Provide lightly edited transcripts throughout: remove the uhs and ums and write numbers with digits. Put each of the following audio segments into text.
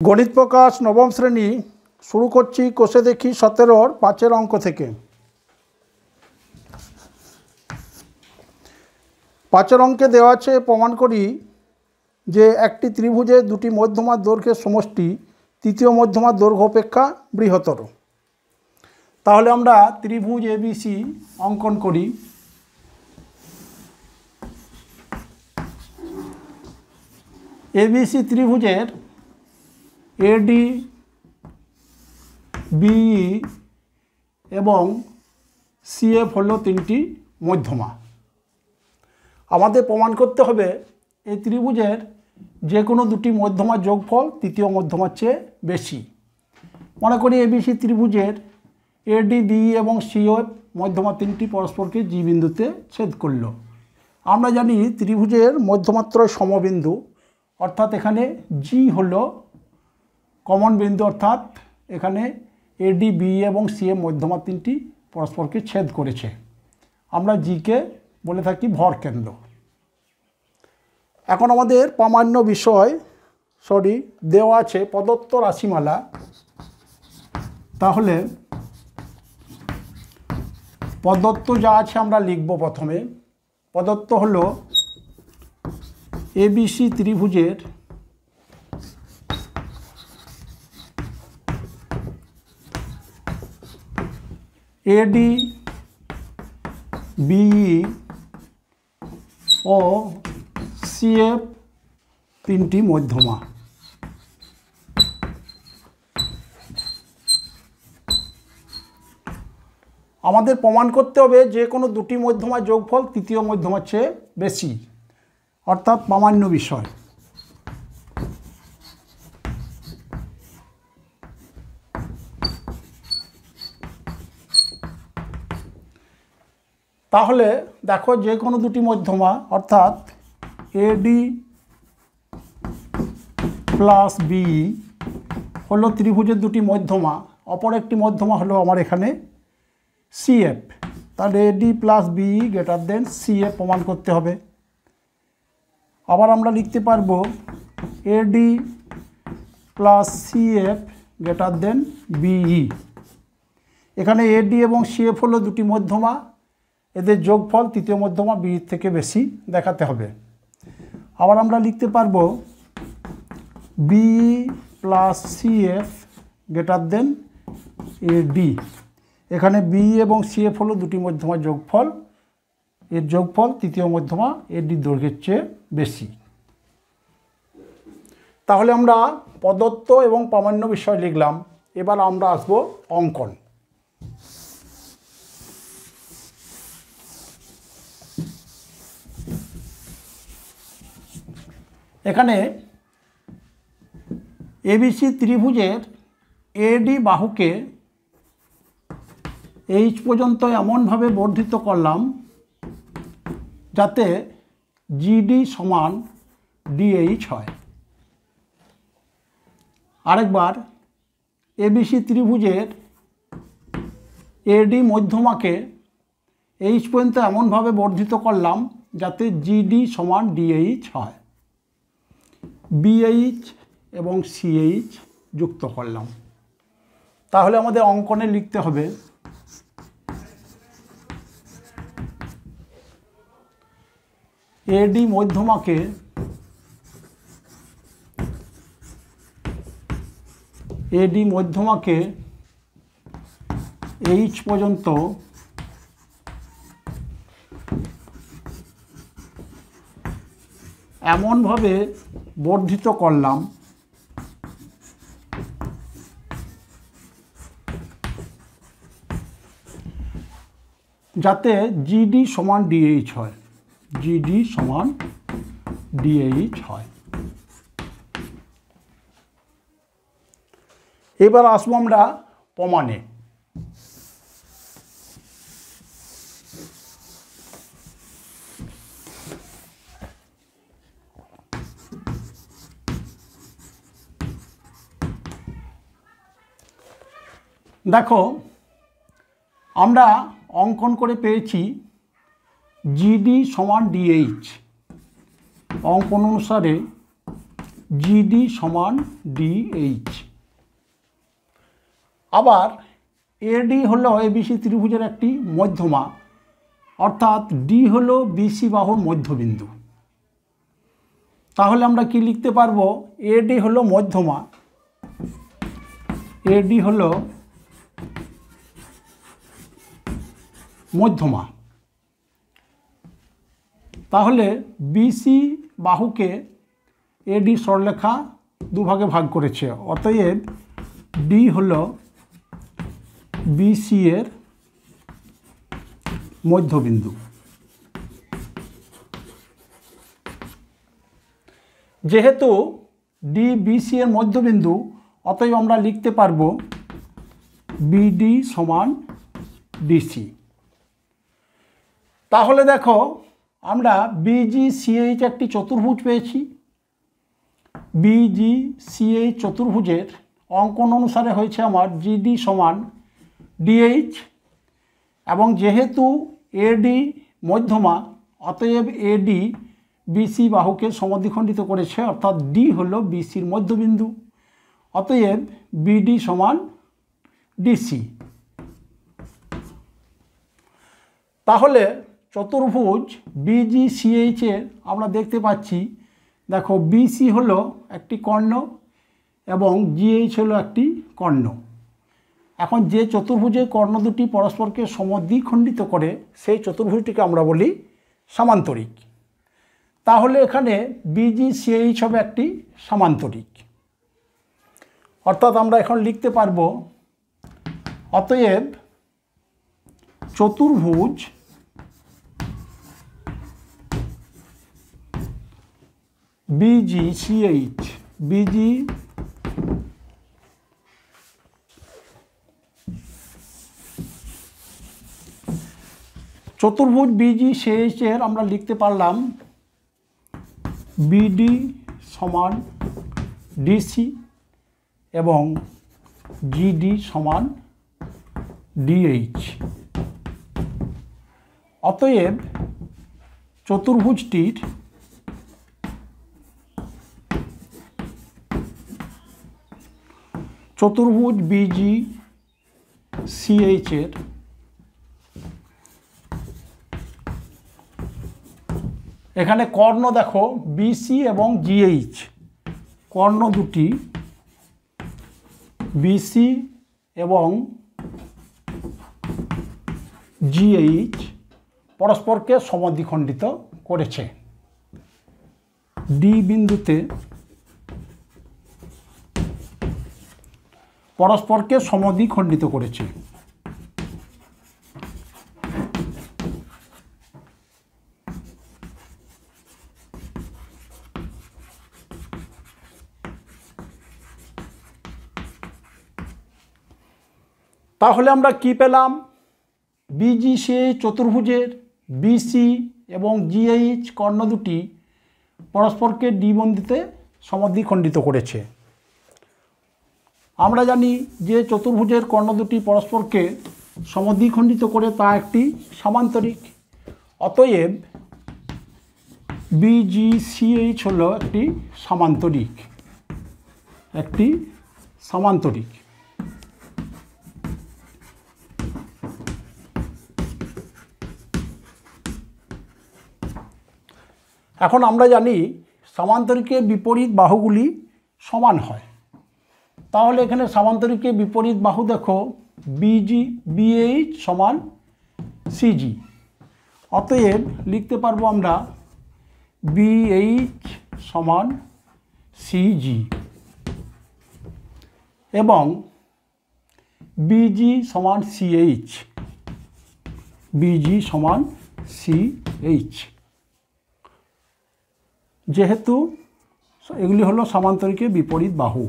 गणित प्रकाश नवम श्रेणी शुरू करছি कोषे देखी 17 5 अंक থেকে 5 अंके देওয়া আছে प्रमाण करी যে একটি ত্রিভুজের দুটি মধ্যমার দৈর্ঘ্যের সমষ্টি তৃতীয় মধ্যমার দৈর্ঘ্য অপেক্ষা বৃহত্তর। তাহলে আমরা ত্রিভুজ এবিসি অঙ্কন করি। এবিসি ত্রিভুজের এডি বিই এবং সিএফ হলো তিনটি মধ্যমা। আমাদের প্রমাণ করতে হবে এই ত্রিভুজের যে কোনো দুটি মধ্যমার যোগফল তৃতীয় মধ্যমার চেয়ে বেশি। মনে করি এবিসি ত্রিভুজের এডি বিই এবং সিএফ মধ্যমা তিনটি পরস্পরকে জি বিন্দুতে ছেদ করল। আমরা জানি ত্রিভুজের মধ্যমাত্রয় সমবিন্দু, অর্থাৎ এখানে জি হলো কমন বিন্দু, অর্থাৎ এখানে এডি বিই এবং সিএফ মধ্যমা তিনটি পরস্পরকে ছেদ করেছে। আমরা জিকে বলে থাকি ভর কেন্দ্র। এখন আমাদের প্রামাণ্য বিষয় দেওয়া আছে প্রদত্ত রাশিমালা। তাহলে প্রদত্ত যা আছে আমরা লিখব। প্রথমে প্রদত্ত হলো এবিসি ত্রিভুজের এডি বিই ও সিএফ তিনটি মধ্যমা। আমাদের প্রমাণ করতে হবে যে কোনো দুটি মধ্যমার যোগফল তৃতীয় মধ্যমার চেয়ে বেশি, অর্থাৎ প্রামাণ্য বিষয়। তাহলে দেখো যে কোনো দুটি মধ্যমা অর্থাৎ এডি প্লাস বিই হলো ত্রিভুজের দুটি মধ্যমা, অপর একটি মধ্যমা হলো আমার এখানে সিএফ। তাহলে AD plus BE greater than CF প্রমাণ করতে হবে। আবার আমরা লিখতে পারবো AD plus CF greater than BE. এখানে এডি এবং সিএফ হলো দুটি মধ্যমা, এদের যোগফল তৃতীয় মধ্যমা বিই থেকে বেশি দেখাতে হবে। আবার আমরা লিখতে পারবো BE plus CF greater than AD. এখানে বিই এবং সিএফ হলো দুটি মধ্যমার যোগফল, এর যোগফল তৃতীয় মধ্যমা এডির দৈর্ঘ্যের চেয়ে বেশি। তাহলে আমরা প্রদত্ত এবং প্রামাণ্য বিষয় লিখলাম। এবার আমরা আসব অঙ্কন। এখানে এবিসি ত্রিভুজের এডি বাহুকে এইচ পর্যন্ত এমনভাবে বর্ধিত করলাম যাতে জিডি সমান ডিএইচ হয়। আরেকবার এবিসি ত্রিভুজের এডি মধ্যমাকে এইচ পর্যন্ত এমনভাবে বর্ধিত করলাম যাতে জিডি সমান ডিএইচ হয়। বিএইচ এবং সিএইচ যুক্ত করলাম। তাহলে আমাদের অঙ্কনে লিখতে হবে এডি মধ্যমাকে এইচ পর্যন্ত এমনভাবে বর্ধিত করলাম যাতে জিডি সমান ডিএইচ হয়। জিডি সমান ডিএইচ হয়। এবার আসবো আমরা প্রমাণে। দেখো আমরা অঙ্কন করে পেয়েছি জিডি সমান ডিএইচ। অঙ্কন অনুসারে জিডি সমান ডিএইচ। আবার এডি হলো এবিসি ত্রিভুজের একটি মধ্যমা, অর্থাৎ ডি হলো বিসি বাহুর মধ্যবিন্দু। তাহলে আমরা কি লিখতে পারবো? এডি হলো মধ্যমা, এডি হলো মধ্যমা। তাহলে বিসি বাহুকে এডি সরলরেখা দুভাগে ভাগ করেছে, অতএব ডি হলো বিসি এর মধ্যবিন্দু। যেহেতু ডি বিসি এর মধ্যবিন্দু, অতএব আমরা লিখতে পারবো বিডি সমান ডিসি। তাহলে দেখো আমরা বিজিসিএইচ একটি চতুর্ভুজ পেয়েছি। বিজিসিএইচ চতুর্ভুজের অঙ্কন অনুসারে হয়েছে আমার জিডি সমান ডিএইচ, এবং যেহেতু এডি মধ্যমা, অতএব এডি বিসি বাহুকে সমদ্বিখণ্ডিত করেছে, অর্থাৎ ডি হলো বিসির মধ্যবিন্দু, অতএব বিডি সমান ডিসি। তাহলে চতুর্ভুজ বিজিসিএইচ এর আমরা দেখতে পাচ্ছি, দেখো বিসি হলো একটি কর্ণ এবং জিএইচ হলো একটি কর্ণ। এখন যে চতুর্ভুজের কর্ণ দুটি পরস্পরকে সমদ্বিখণ্ডিত করে সেই চতুর্ভুজটিকে আমরা বলি সামান্তরিক। তাহলে এখানে বিজিসিএইচ হবে একটি সামান্তরিক, অর্থাৎ আমরা এখন লিখতে পারবো অতএব চতুর্ভুজ বিজিসিএইচ চতুর্ভুজ বিজিসিএইচ এর আমরা লিখতে পারলাম বিডি সমান ডিসি এবং জিডি সমান ডিএইচ। অতএব চতুর্ভুজটির চতুর্ভুজ বিজিসিএইচ এর এখানে কর্ণ দেখো বিসি এবং জিএইচ, কর্ণ দুটি বিসি এবং জিএইচ পরস্পরকে সমদ্বিখণ্ডিত করেছে। ডি বিন্দুতে পরস্পরকে সমদ্বিখণ্ডিত করেছে। তাহলে আমরা কি পেলাম? বিজিসিএইচ চতুর্ভুজের বিসি এবং জিএইচ কর্ণ দুটি পরস্পরকে ডি বিন্দুতে সমদ্বিখণ্ডিত করেছে। আমরা জানি যে চতুর্ভুজের কর্ণ দুটি পরস্পরকে সমদ্বিখণ্ডিত করে তা একটি সামান্তরিক, অতএব বিজিসিএইচ হলো একটি সামান্তরিক, একটি সামান্তরিক। এখন আমরা জানি সামান্তরিকের বিপরীত বাহুগুলি সমান হয়। তাহলে এখানে সামান্তরিকের বিপরীত বাহু দেখো বিএইচ সমান সিজি, অতএব লিখতে পারবো আমরা বিএইচ সমান সিজি এবং বিজি সমান সিএইচ, বিজি সমান সিএইচ। যেহেতু এগুলি হলো সামান্তরিকের বিপরীত বাহু।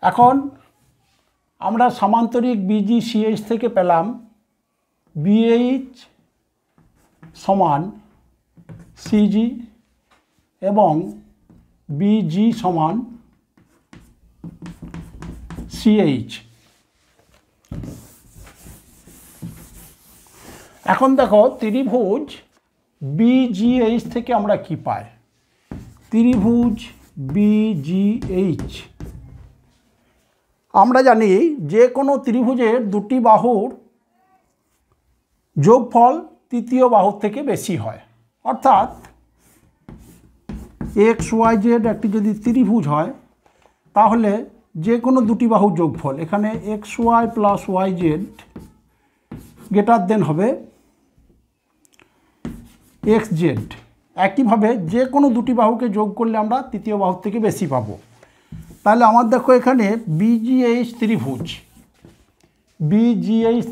এখন আমরা সামান্তরিক বিজিসিএইচ থেকে পেলাম বিএইচ সমান সিজি এবং বিজি সমান সিএইচ। এখন দেখো ত্রিভুজ বিজিএইচ থেকে আমরা কি পাই? ত্রিভুজ বিজিএইচ আমরা জানি যে কোনো ত্রিভুজের দুটি বাহুর যোগফল তৃতীয় বাহুর থেকে বেশি হয়। অর্থাৎ এক্স ওয়াই জেড একটি যদি ত্রিভুজ হয় তাহলে যে কোনো দুটি বাহুর যোগফল, এখানে X Y plus Y Z greater than হবে এক্স জেড। একইভাবে যে কোনো দুটি বাহুকে যোগ করলে আমরা তৃতীয় বাহুর থেকে বেশি পাবো। তাহলে আমার দেখো এখানে বিজিএইচ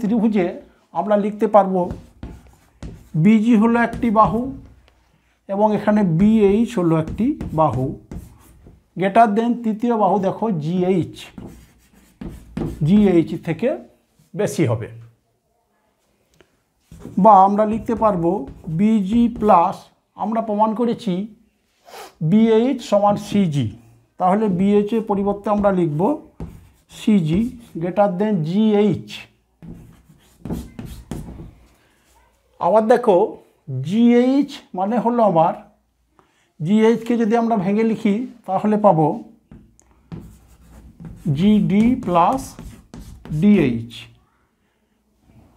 ত্রিভুজে আমরা লিখতে পারবো বিজি হলো একটি বাহু এবং এখানে বিএইচ হলো একটি বাহু, গ্রেটার দেন তৃতীয় বাহু দেখো জিএইচ থেকে বেশি হবে। বা আমরা লিখতে পারবো বিজি প্লাস, আমরা প্রমাণ করেছি বিএইচ সমান সিজি, তাহলে বিএইচ এর পরিবর্তে আমরা লিখব সিজি গ্রেটার দেন জিএইচ। আবার দেখো জিএইচ মানে হলো আমার, জিএইচকে যদি আমরা ভেঙে লিখি তাহলে পাবো জিডি প্লাস ডিএইচ।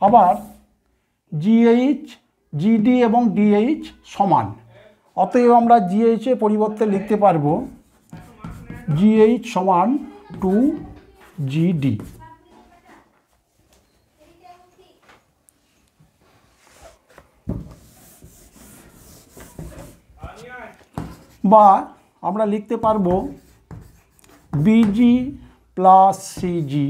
আবার জিএইচ, জিডি এবং ডিএইচ সমান, অতএব আমরা জিএইচ এর পরিবর্তে লিখতে পারবো জিএইচ সমান 2জিডি। বা আমরা লিখতে পারবো বিজি প্লাস সিজি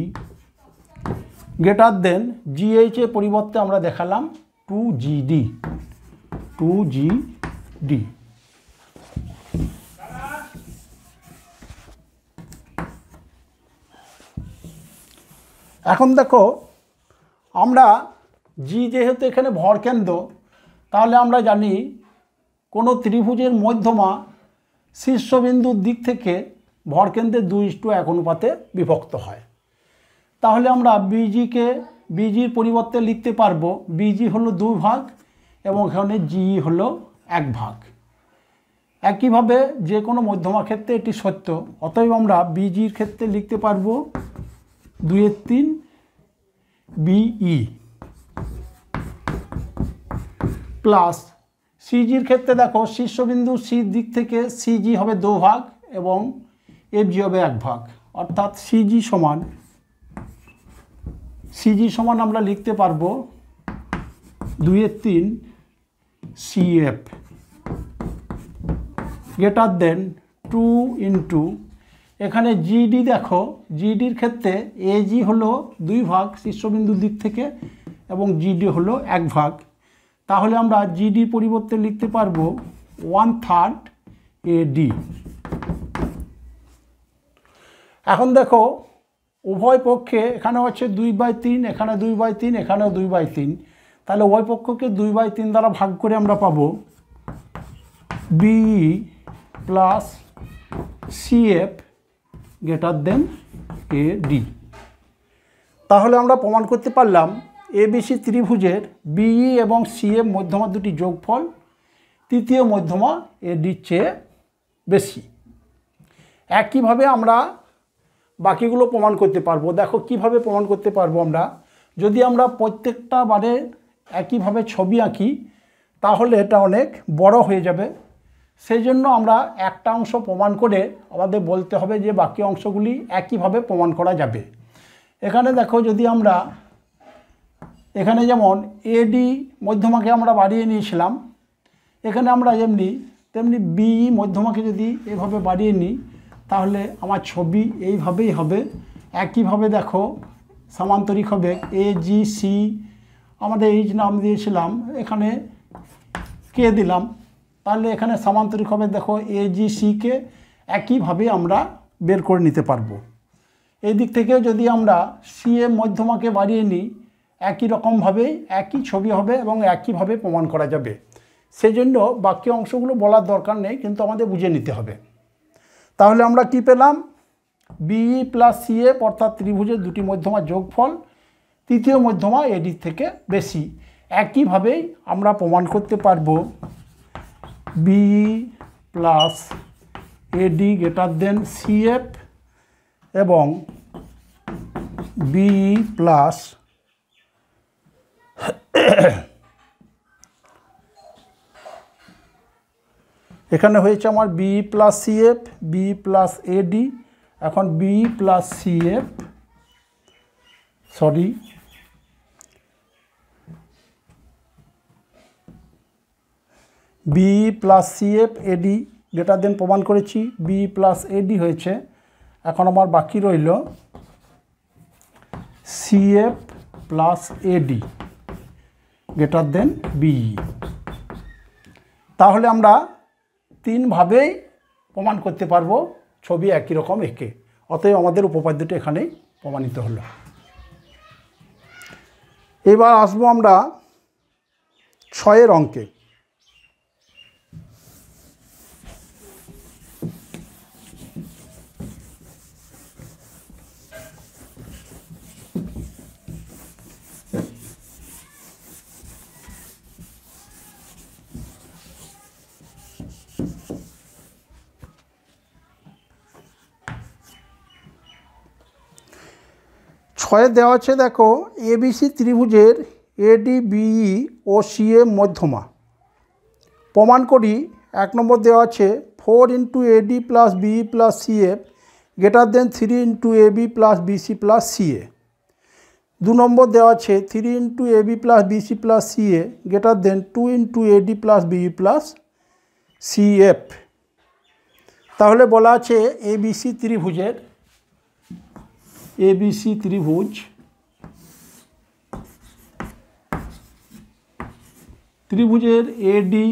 গ্রেটার দেন জিএইচ এর পরিবর্তে আমরা দেখালাম 2জিডি। এখন দেখো আমরা জি যেহেতু এখানে ভরকেন্দ্র, তাহলে আমরা জানি কোনো ত্রিভুজের মধ্যমা শীর্ষবিন্দুর দিক থেকে ভরকেন্দ্রের 2:1 অনুপাতে বিভক্ত হয়। তাহলে আমরা বিজির পরিবর্তে লিখতে পারবো বিজি হলো 2 ভাগ এবং এখানে জি হলো 1 ভাগ। একইভাবে যে কোনো মধ্যমা ক্ষেত্রে এটি সত্য, অতএব আমরা বিজির ক্ষেত্রে লিখতে পারবো 2/3 বিই প্লাস সিজির ক্ষেত্রে দেখো শীর্ষবিন্দু সির দিক থেকে সিজি হবে 2 ভাগ এবং এফজি হবে 1 ভাগ, অর্থাৎ সিজি সমান আমরা লিখতে পারবো 2/3 সিএফ গ্রেটার দেন 2 ইন্টু এখানে জিডি দেখো, জিডির ক্ষেত্রে এজি হলো 2 ভাগ শীর্ষবিন্দুর দিক থেকে এবং জিডি হলো 1 ভাগ। তাহলে আমরা জিডির পরিবর্তে লিখতে পারবো 1/3 এডি। এখন দেখো উভয় পক্ষে এখানে হচ্ছে 2/3, এখানে 2/3, এখানেও 2/3, তাহলে উভয় পক্ষকে 2/3 দ্বারা ভাগ করে আমরা পাবো BE plus CF greater than AD. তাহলে আমরা প্রমাণ করতে পারলাম এবিসি ত্রিভুজের বিই এবং সিএফ মধ্যমা দুটি যোগফল তৃতীয় মধ্যমা এডির চেয়ে বেশি। একইভাবে আমরা বাকিগুলো প্রমাণ করতে পারবো। দেখো কিভাবে প্রমাণ করতে পারবো আমরা, যদি আমরা প্রত্যেকটা বারে একইভাবে ছবি আঁকি তাহলে এটা অনেক বড় হয়ে যাবে। সেই জন্য আমরা একটা অংশ প্রমাণ করে আমাদের বলতে হবে যে বাকি অংশগুলি একইভাবে প্রমাণ করা যাবে। এখানে দেখো যদি আমরা এখানে যেমন এডি মধ্যমাকে আমরা বাড়িয়ে নিয়েছিলাম, এখানে আমরা তেমনি বিই মধ্যমাকে যদি এভাবে বাড়িয়ে নিই তাহলে আমার ছবি এইভাবেই হবে। একইভাবে দেখো সামান্তরিক হবে এজিসি, আমাদের এইচ নাম দিয়েছিলাম, এখানে কে দিলাম, তাহলে এখানে সামান্তরিক হবে দেখো এজিসিকে একইভাবে আমরা বের করে নিতে পারবো। এই দিক থেকেও যদি আমরা সিএম মধ্যমাকে বাড়িয়ে নিই একই রকমভাবেই একই ছবি হবে এবং একইভাবে প্রমাণ করা যাবে। সেই জন্য বাকি অংশগুলো বলার দরকার নেই, কিন্তু আমাদের বুঝে নিতে হবে। তাহলে আমরা কি পেলাম? বিই প্লাস সিএফ অর্থাৎ ত্রিভুজের দুটি মধ্যমার যোগফল তৃতীয় মধ্যমা এডি থেকে বেশি। একইভাবেই আমরা প্রমাণ করতে পারবো BE plus AD greater than CF এবং বিই প্লাস এখানে হয়েছে আমার BE plus CF, BE plus AD, এখন BE plus CF BE plus CF AD greater than প্রমাণ করেছি, বিই প্লাস এডি হয়েছে। এখন আমার বাকি রইল CF plus AD greater than BE. তাহলে আমরা তিনভাবেই প্রমাণ করতে পারবো ছবি একই রকম এঁকে। অতএব আমাদের উপপাদ্যটি এখানেই প্রমাণিত হলো। এবার আসবো আমরা 6 অঙ্কে। ছয়ে দেওয়া আছে, দেখো এবিসি ত্রিভুজের এডি বিই ও সিএ মধ্যমা। প্রমাণ করি। 1 নম্বর দেওয়া আছে 4 into AD plus BE plus CF greater than 3 into AB plus BC plus CA. 2 number দেওয়া আছে 3 into AB plus BC plus CA greater than 2 into AD plus BE plus CF. তাহলে বলা আছে এবিসি ত্রিভুজ ত্রিভুজের এডি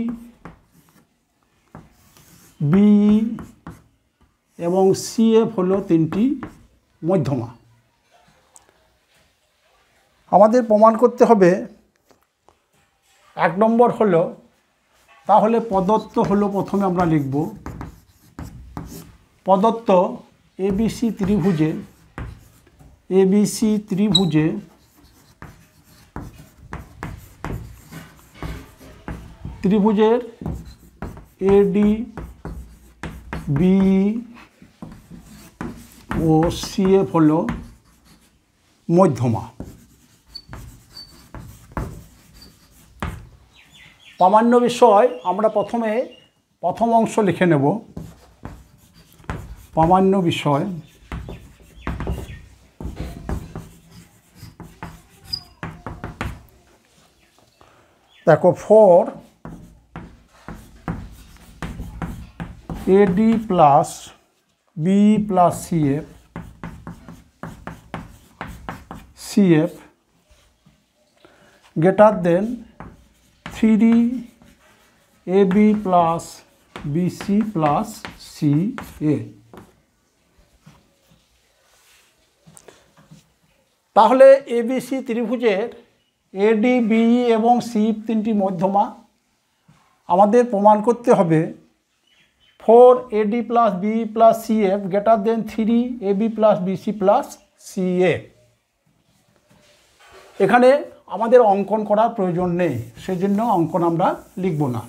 বিই এবং CF হলো 3টি মধ্যমা। আমাদের প্রমাণ করতে হবে 1 নম্বর হলো, তাহলে প্রদত্ত হলো, প্রথমে আমরা লিখব প্রদত্ত এবিসি ত্রিভুজে ত্রিভুজের এডি বিই ও সিএফ হলো মধ্যমা। প্রামাণ্য বিষয় আমরা প্রথম অংশ লিখে নেব। প্রামাণ্য বিষয় দেখো 4 AD plus BE plus CF greater than 3 AB plus BC plus CA. তাহলে এবিসি ত্রিভুজের এডি বিই এবং সিএফ 3টি মধ্যমা। আমাদের প্রমাণ করতে হবে 4 AD plus BE plus CF greater than 3 AB plus BC plus CA. এখানে আমাদের অঙ্কন করার প্রয়োজন নেই, সেজন্য অঙ্কন আমরা লিখব না।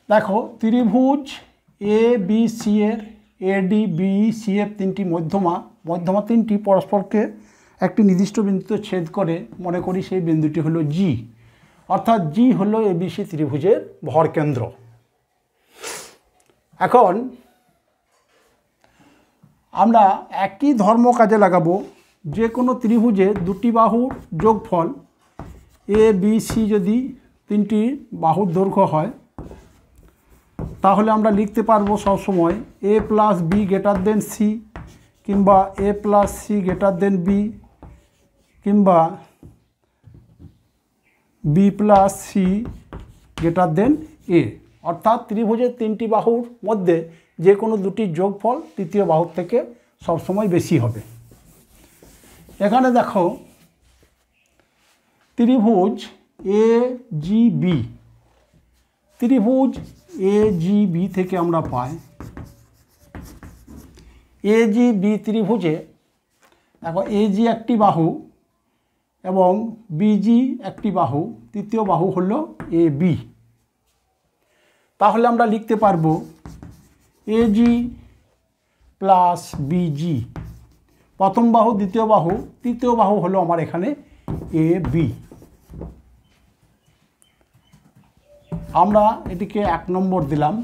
দেখো ত্রিভুজ এ বি সি এর এডি বিই সিএফ 3টি মধ্যমা 3টি পরস্পরকে একটি নির্দিষ্ট বিন্দুতে ছেদ করে, মনে করি সেই বিন্দুটি হলো জি, অর্থাৎ জি হলো এবিসি ত্রিভুজের ভরকেন্দ্র। এখন আমরা একই ধর্ম কাজে লাগাবো। যে কোনো ত্রিভুজের দুটি বাহুর যোগফল এ বি সি যদি 3টি বাহুর দৈর্ঘ্য হয়, তাহলে আমরা লিখতে পারবো সবসময় A plus B greater than C, কিংবা A plus C greater than B, কিংবা B plus C greater than A. অর্থাৎ ত্রিভুজের 3টি বাহুর মধ্যে যে কোনো দুটির যোগফল তৃতীয় বাহুর থেকে সবসময় বেশি হবে। এখানে দেখো ত্রিভুজ এ জি বি, ত্রিভুজ এ জি বি থেকে আমরা পাই এ জি বি ত্রিভুজে দেখো এ জি একটি বাহু এবং বিজি একটি বাহু, তৃতীয় বাহু হলো এ বি। তাহলে আমরা লিখতে পারবো এ জি প্লাস বিজি, প্রথম বাহু দ্বিতীয় বাহু, তৃতীয় বাহু হলো আমার এখানে এ বি। আমরা এটিকে 1 নম্বর দিলাম।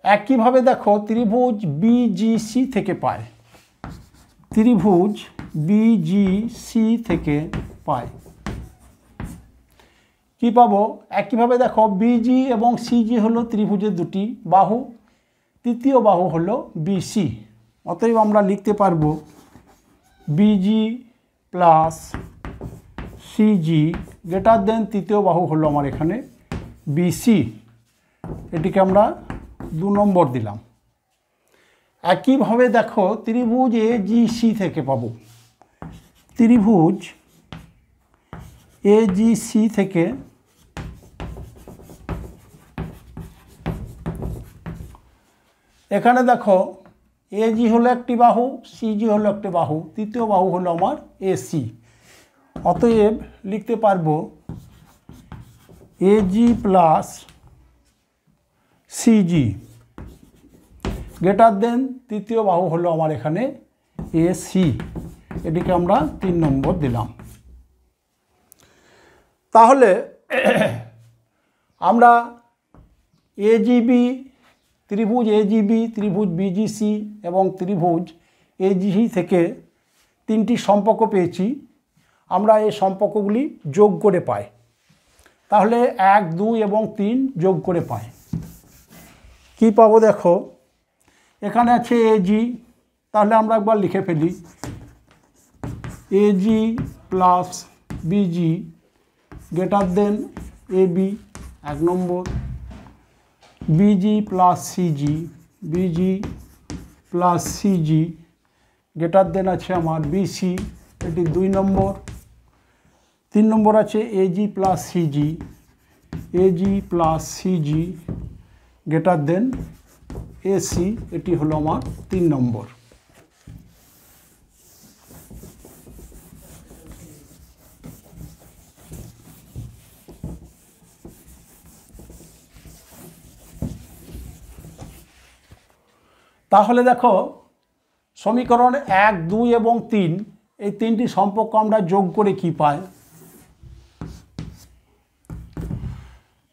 একইভাবে দেখো ত্রিভুজ বিজিসি থেকে পায়, ত্রিভুজ বিজিসি থেকে পায় কি পাবো? একইভাবে দেখো বিজি এবং সিজি হলো ত্রিভুজের দুটি বাহু, তৃতীয় বাহু হলো বিসি। অতএব আমরা লিখতে পারবো busy plus CG greater than তৃতীয় বাহু হলো আমার এখানে বিসি। এটিকে আমরা 2 নম্বর দিলাম। একইভাবে দেখো ত্রিভুজ এ জি সি থেকে পাবো, ত্রিভুজ এ জি সি থেকে এখানে দেখো এ জি হলো একটি বাহু, সিজি হলো একটি বাহু, তৃতীয় বাহু হলো আমার এসি। অতএব লিখতে পারবো A G plus CG greater than তৃতীয় বাহু হলো আমার এখানে এসি। এটিকে আমরা 3 নম্বর দিলাম। তাহলে আমরা এজিবি, ত্রিভুজ এজিবি, ত্রিভুজ বিজিসি এবং ত্রিভুজ এজিসি থেকে 3টি সম্পর্ক পেয়েছি। আমরা এই সম্পর্কগুলি যোগ করে পাই। তাহলে 1, 2 এবং 3 যোগ করে পাই। কি পাবো দেখো, এখানে আছে এজি, তাহলে আমরা একবার লিখে ফেলি AG plus BG greater than AB 1 number, BG plus CG, BG plus CG greater than আছে আমার বিসি, এটি 2 নম্বর। 3 নম্বর আছে AG plus CG, AG plus CG greater than AC, এটি হলো আমার 3 নম্বর। তাহলে দেখো সমীকরণ 1, 2 এবং 3 এই 3টি সম্পর্ক আমরা যোগ করে কি পাই?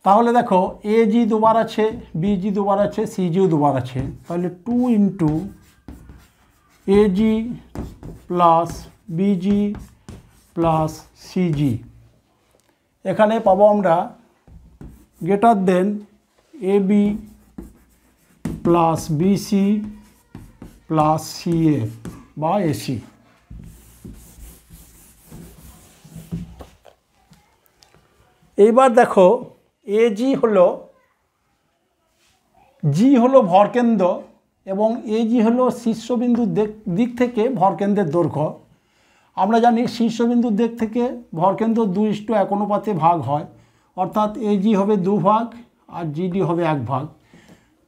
তাহলে দেখো এজি দুবার আছে, বিজি দুবার আছে, সিজিও দুবার আছে, তাহলে 2 into AG plus BG plus CG, এখানে পাবো আমরা greater than AB plus BC plus CA বা এসি। এইবার দেখো এজি হলো, জি হলো ভরকেন্দ্র এবং এজি হলো শীর্ষবিন্দুর দিক থেকে ভরকেন্দ্রের দৈর্ঘ্য। আমরা জানি শীর্ষবিন্দুর দিক থেকে ভরকেন্দ্র 2:1 অনুপাতে ভাগ হয়, অর্থাৎ এজি হবে 2 ভাগ আর জিডি হবে 1 ভাগ।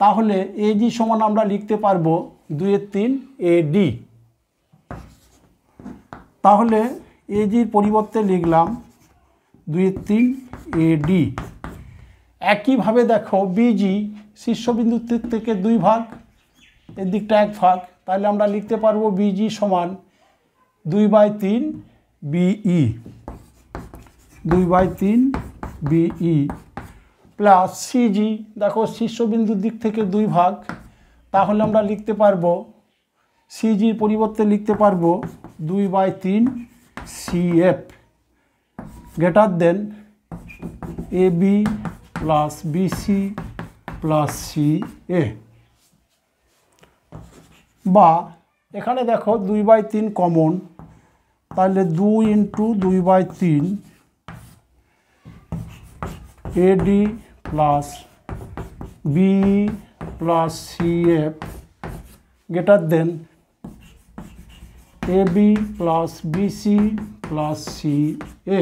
তাহলে এজি সমান আমরা লিখতে পারবো 2/3 এডি। তাহলে এজির পরিবর্তে লিখলাম 2/3 এডি। একইভাবে দেখো বিজি শীর্ষবিন্দুর দিক থেকে 2 ভাগ, এর দিকটা 1 ভাগ, তাহলে আমরা লিখতে পারবো বিজি সমান 2/3 বিই, 2/3 বিই প্লাস সিজি, দেখো শীর্ষবিন্দুর দিক থেকে 2 ভাগ, তাহলে আমরা লিখতে পারবো সিজির পরিবর্তে লিখতে পারবো 2/3 CF greater than AB plus BC plus CA. বা এখানে দেখো 2/3 কমন, তাহলে 2 into 2/3 AD plus BE plus CF greater than AB plus BC plus CA.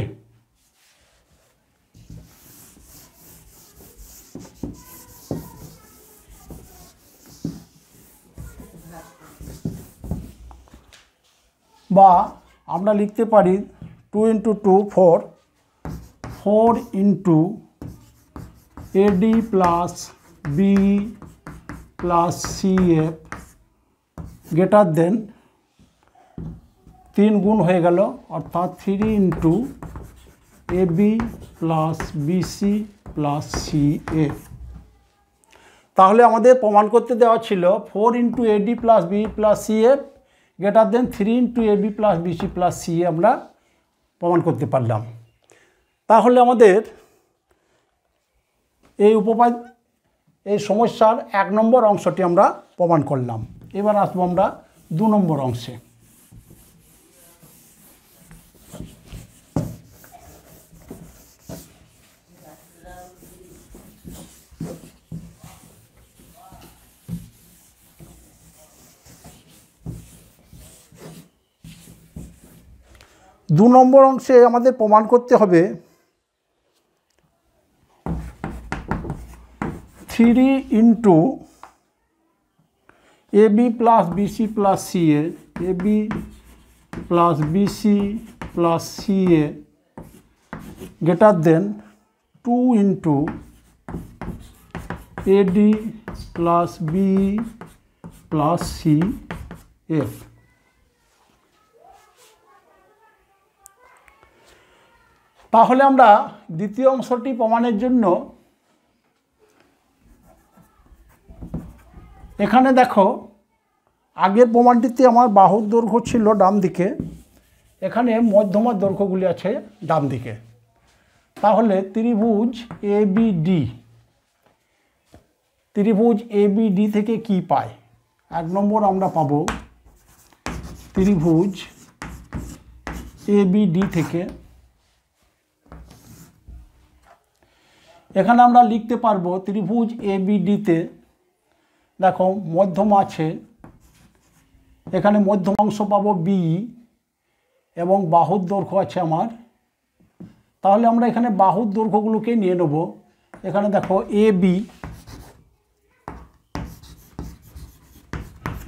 বা আমরা লিখতে পারি 2 × 2 4 4 × AD plus B plus CF greater than 3 গুণ হয়ে গেল, অর্থাৎ 3 × AB plus BC plus CF। তাহলে আমাদের প্রমাণ করতে দেওয়া ছিল 4 × AD plus B plus CF greater than 3 × AB plus BC plus CA আমরা প্রমাণ করতে পারলাম। তাহলে আমাদের এই সমস্যার 1 নম্বর অংশটি আমরা প্রমাণ করলাম। এবার আসবো আমরা 2 নম্বর অংশে। দু নম্বর অংশে আমাদের প্রমাণ করতে হবে 3 × AB plus BC plus CA AB plus BC plus CA greater than 2 × AD plus B plus CF। তাহলে আমরা দ্বিতীয় অংশটি প্রমাণের জন্য এখানে দেখো, আগের প্রমাণটিতে আমার বাহুর দৈর্ঘ্য ছিল ডান দিকে, এখানে মধ্যমার দৈর্ঘ্যগুলি আছে ডান দিকে। তাহলে ত্রিভুজ ABD থেকে কি পাই? 1 নম্বর আমরা পাব ত্রিভুজ ABD থেকে, এখানে আমরা লিখতে পারবো ত্রিভুজ ABD-তে দেখো মধ্যমা আছে, এখানে মধ্যম অংশ পাবো BE এবং বাহুর দৈর্ঘ্য আছে আমার। তাহলে আমরা এখানে বাহুর দৈর্ঘ্যগুলোকে নিয়ে নেব। এখানে দেখো AB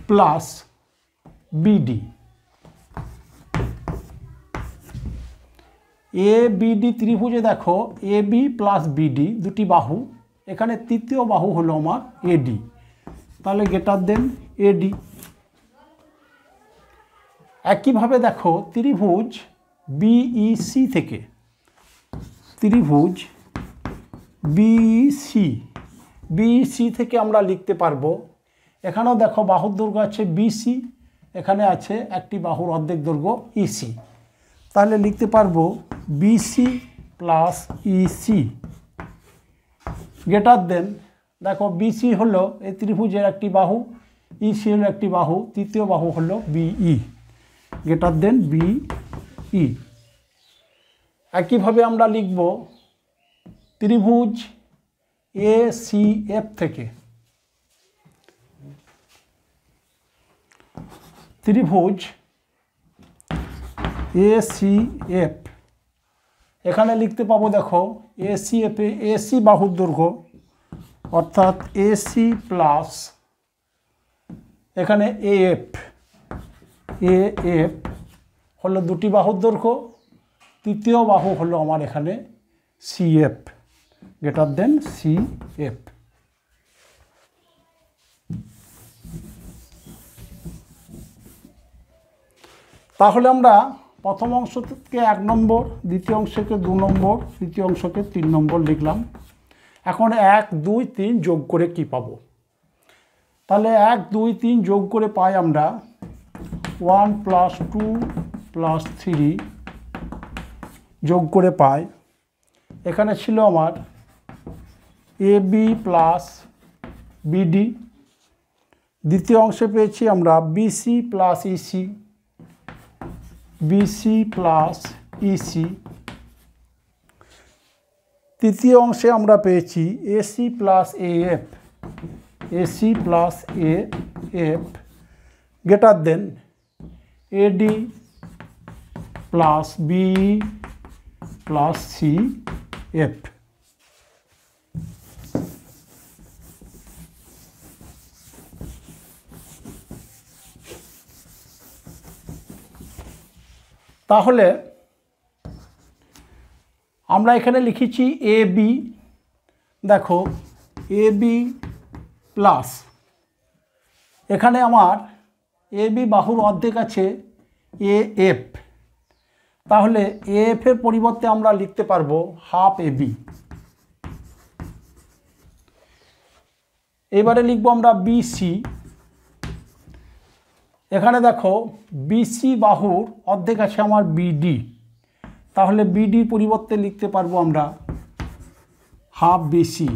প্লাস BD, ABD ত্রিভুজে দেখো AB প্লাস BD দুটি বাহু, এখানে তৃতীয় বাহু হলো আমার AD, তাহলে গ্রেটার দেন AD। একইভাবে দেখো ত্রিভুজ BEC থেকে, ত্রিভুজ BEC থেকে আমরা লিখতে পারবো, এখানেও দেখো বাহুর দৈর্ঘ্য আছে BC, এখানে আছে একটি বাহুর অর্ধেক দৈর্ঘ্য EC, তাহলে লিখতে পারবো BC plus EC greater than, দেখো BC হলো এই ত্রিভুজের একটি বাহু, EC হলো একটি বাহু, তৃতীয় বাহু হলো BE গ্রেটার দেন BE। একইভাবে আমরা লিখব ত্রিভুজ ACF থেকে, ত্রিভুজ ACF এখানে লিখতে পাবো দেখো ACF এ AC বাহুর দৈর্ঘ্য অর্থাৎ AC প্লাস এখানে AF হলো দুটি বাহুর দৈর্ঘ্য, তৃতীয় বাহু হলো আমার এখানে CF গ্রেটার দেন CF। তাহলে আমরা প্রথম অংশ থেকে 1 নম্বর, দ্বিতীয় অংশকে 2 নম্বর, তৃতীয় অংশকে 3 নম্বর লিখলাম। এখন 1 2 3 যোগ করে কি পাবো? তাহলে 1 2 3 যোগ করে পাই আমরা 1 + 2 + 3 যোগ করে পাই, এখানে ছিল আমার AB প্লাস BD, দ্বিতীয় অংশে পেয়েছি আমরা BC plus EC, BC plus EC, তৃতীয় অংশে আমরা পেয়েছি AC plus AF, AC plus AF greater than AD plus BE plus CF। তাহলে আমরা এখানে লিখেছি এ বি, দেখো এ বি প্লাস, এখানে আমার এ বি বাহুর অর্ধেক আছে এ এফ, তাহলে এ এফ এর পরিবর্তে আমরা লিখতে পারবো হাফ এ বি। এবারে লিখবো আমরা বিসি, এখানে দেখো বিসি বাহুর অর্ধেক আছে আমার বিডি, তাহলে বিডির পরিবর্তে লিখতে পারবো আমরা হাফ বিসি।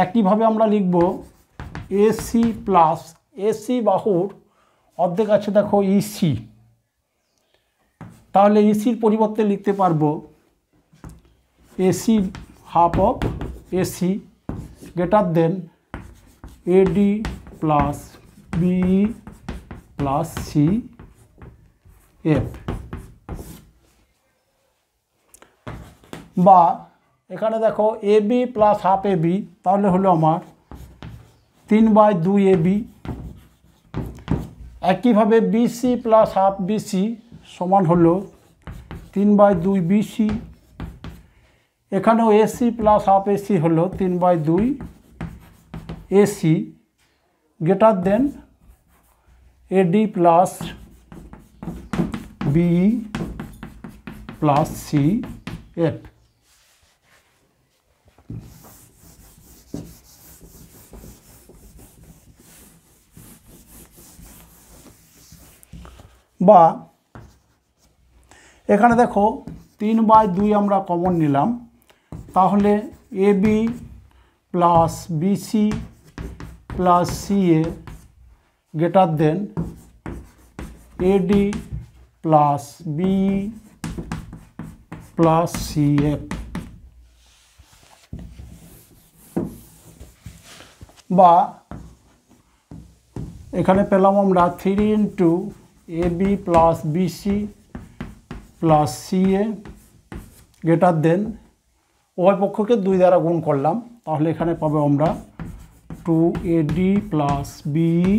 একইভাবে আমরা লিখব এসি প্লাস, এসি বাহুর অর্ধেক আছে দেখো ইসি, তাহলে ইসির পরিবর্তে লিখতে পারবো AC half of AC greater than AD plus BE plus C F. বা এখানে দেখো A B plus half A B, তাহলে হলো আমার 3/2 এ বি। একইভাবে বিসি প্লাস হাফ বিসি সমান হলো 3/2 বিসি। এখানেও এসি প্লাস হাফ এসি হলো 3/2 AC greater than AD plus BE plus C F. বা এখানে দেখো 3/2 আমরা কমন নিলাম, তাহলে A B plus BC plus C A greater than AD plus BE plus C F. বা এখানে পেলাম আমরা 3 into A B plus BC plus C A greater than, উভয় পক্ষকে 2 দ্বারা গুণ করলাম, তাহলে এখানে পাবো আমরা 2 AD plus BE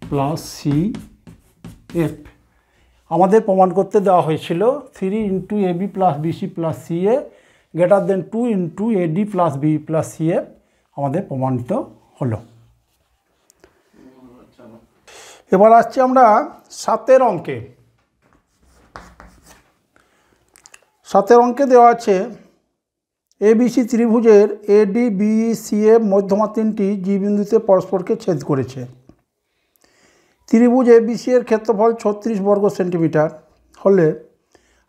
plus C F. আমাদের প্রমাণ করতে দেওয়া হয়েছিল 3 into A B plus BC plus C A greater than 2 into AD plus BE plus C F আমাদের প্রমাণিত হলো। এবার আসছি আমরা 7 অঙ্কে। 7 অঙ্কে দেওয়া আছে এবিসি ত্রিভুজের এডি বিই সি এফ মধ্যমা 3টি জি বিন্দুতে পরস্পরকে ছেদ করেছে। ত্রিভুজ এবিসি এর ক্ষেত্রফল 36 বর্গ সেন্টিমিটার হলে